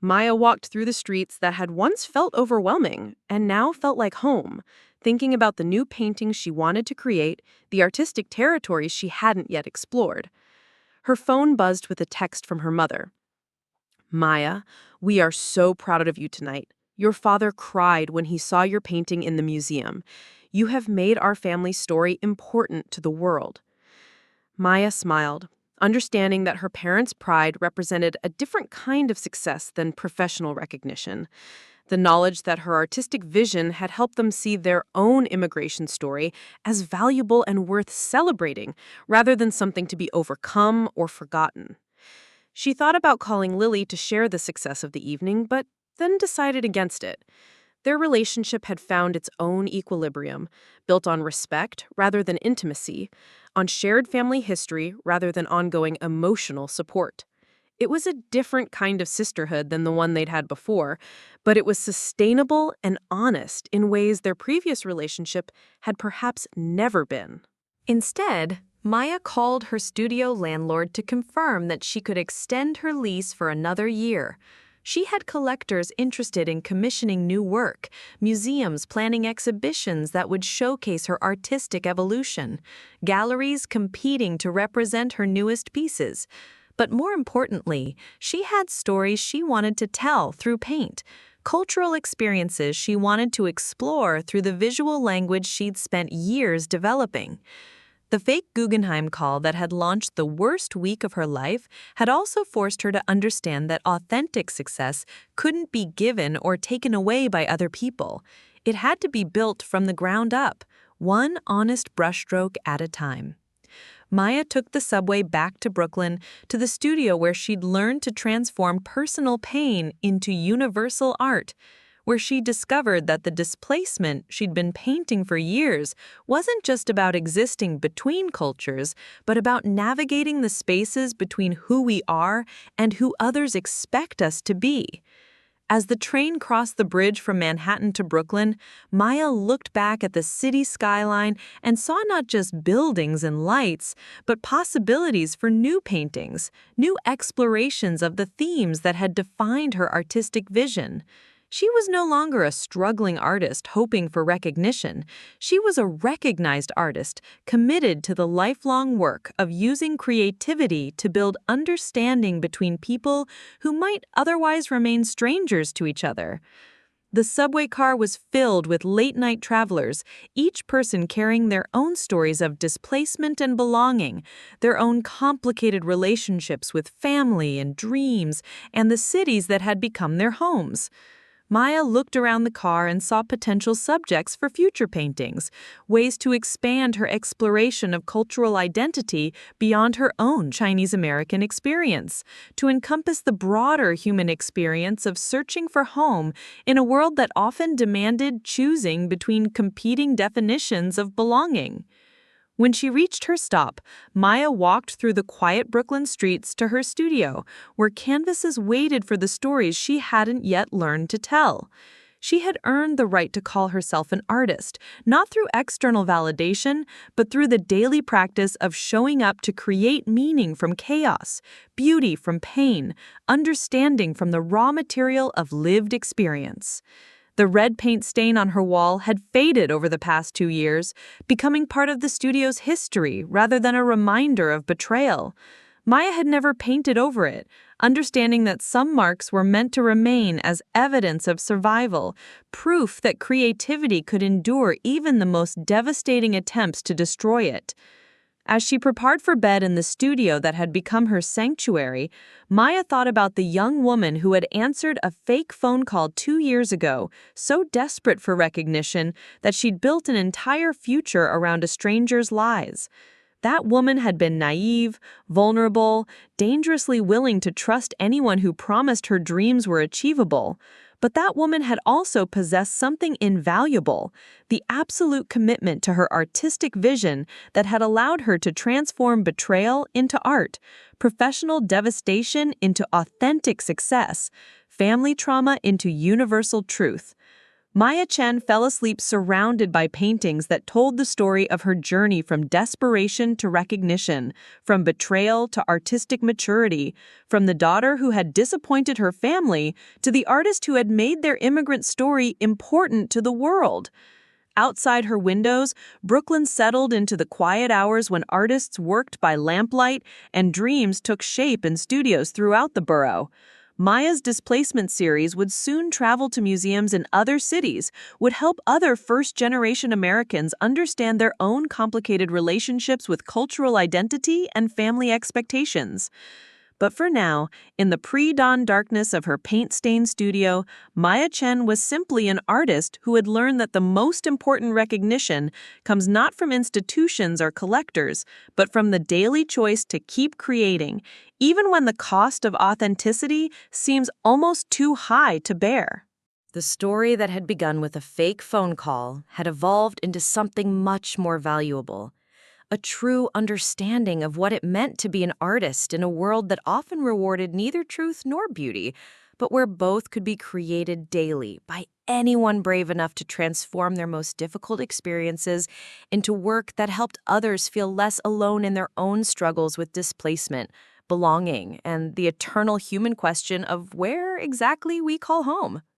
Maya walked through the streets that had once felt overwhelming and now felt like home, thinking about the new paintings she wanted to create, the artistic territories she hadn't yet explored. Her phone buzzed with a text from her mother. "Maya, we are so proud of you tonight. Your father cried when he saw your painting in the museum. You have made our family story important to the world." Maya smiled, understanding that her parents' pride represented a different kind of success than professional recognition. The knowledge that her artistic vision had helped them see their own immigration story as valuable and worth celebrating, rather than something to be overcome or forgotten. She thought about calling Lily to share the success of the evening, but then decided against it. Their relationship had found its own equilibrium, built on respect rather than intimacy, on shared family history rather than ongoing emotional support. It was a different kind of sisterhood than the one they'd had before, but it was sustainable and honest in ways their previous relationship had perhaps never been. Instead, Maya called her studio landlord to confirm that she could extend her lease for another year. She had collectors interested in commissioning new work, museums planning exhibitions that would showcase her artistic evolution, galleries competing to represent her newest pieces. But more importantly, she had stories she wanted to tell through paint, cultural experiences she wanted to explore through the visual language she'd spent years developing. The fake Guggenheim call that had launched the worst week of her life had also forced her to understand that authentic success couldn't be given or taken away by other people. It had to be built from the ground up, one honest brushstroke at a time. Maya took the subway back to Brooklyn, to the studio where she'd learned to transform personal pain into universal art, where she discovered that the displacement she'd been painting for years wasn't just about existing between cultures, but about navigating the spaces between who we are and who others expect us to be. As the train crossed the bridge from Manhattan to Brooklyn, Maya looked back at the city skyline and saw not just buildings and lights, but possibilities for new paintings, new explorations of the themes that had defined her artistic vision. She was no longer a struggling artist hoping for recognition. She was a recognized artist, committed to the lifelong work of using creativity to build understanding between people who might otherwise remain strangers to each other. The subway car was filled with late-night travelers, each person carrying their own stories of displacement and belonging, their own complicated relationships with family and dreams, and the cities that had become their homes. Maya looked around the car and saw potential subjects for future paintings, ways to expand her exploration of cultural identity beyond her own Chinese-American experience, to encompass the broader human experience of searching for home in a world that often demanded choosing between competing definitions of belonging. When she reached her stop, Maya walked through the quiet Brooklyn streets to her studio, where canvases waited for the stories she hadn't yet learned to tell. She had earned the right to call herself an artist, not through external validation, but through the daily practice of showing up to create meaning from chaos, beauty from pain, understanding from the raw material of lived experience. The red paint stain on her wall had faded over the past 2 years, becoming part of the studio's history rather than a reminder of betrayal. Maya had never painted over it, understanding that some marks were meant to remain as evidence of survival, proof that creativity could endure even the most devastating attempts to destroy it. As she prepared for bed in the studio that had become her sanctuary, Maya thought about the young woman who had answered a fake phone call 2 years ago, so desperate for recognition that she'd built an entire future around a stranger's lies. That woman had been naive, vulnerable, dangerously willing to trust anyone who promised her dreams were achievable. But that woman had also possessed something invaluable, the absolute commitment to her artistic vision that had allowed her to transform betrayal into art, professional devastation into authentic success, family trauma into universal truth. Maya Chen fell asleep surrounded by paintings that told the story of her journey from desperation to recognition, from betrayal to artistic maturity, from the daughter who had disappointed her family to the artist who had made their immigrant story important to the world. Outside her windows, Brooklyn settled into the quiet hours when artists worked by lamplight and dreams took shape in studios throughout the borough. Maya's displacement series would soon travel to museums in other cities, would help other first-generation Americans understand their own complicated relationships with cultural identity and family expectations. But for now, in the pre-dawn darkness of her paint-stained studio, Maya Chen was simply an artist who had learned that the most important recognition comes not from institutions or collectors, but from the daily choice to keep creating, even when the cost of authenticity seems almost too high to bear. The story that had begun with a fake phone call had evolved into something much more valuable. A true understanding of what it meant to be an artist in a world that often rewarded neither truth nor beauty, but where both could be created daily by anyone brave enough to transform their most difficult experiences into work that helped others feel less alone in their own struggles with displacement, belonging, and the eternal human question of where exactly we call home.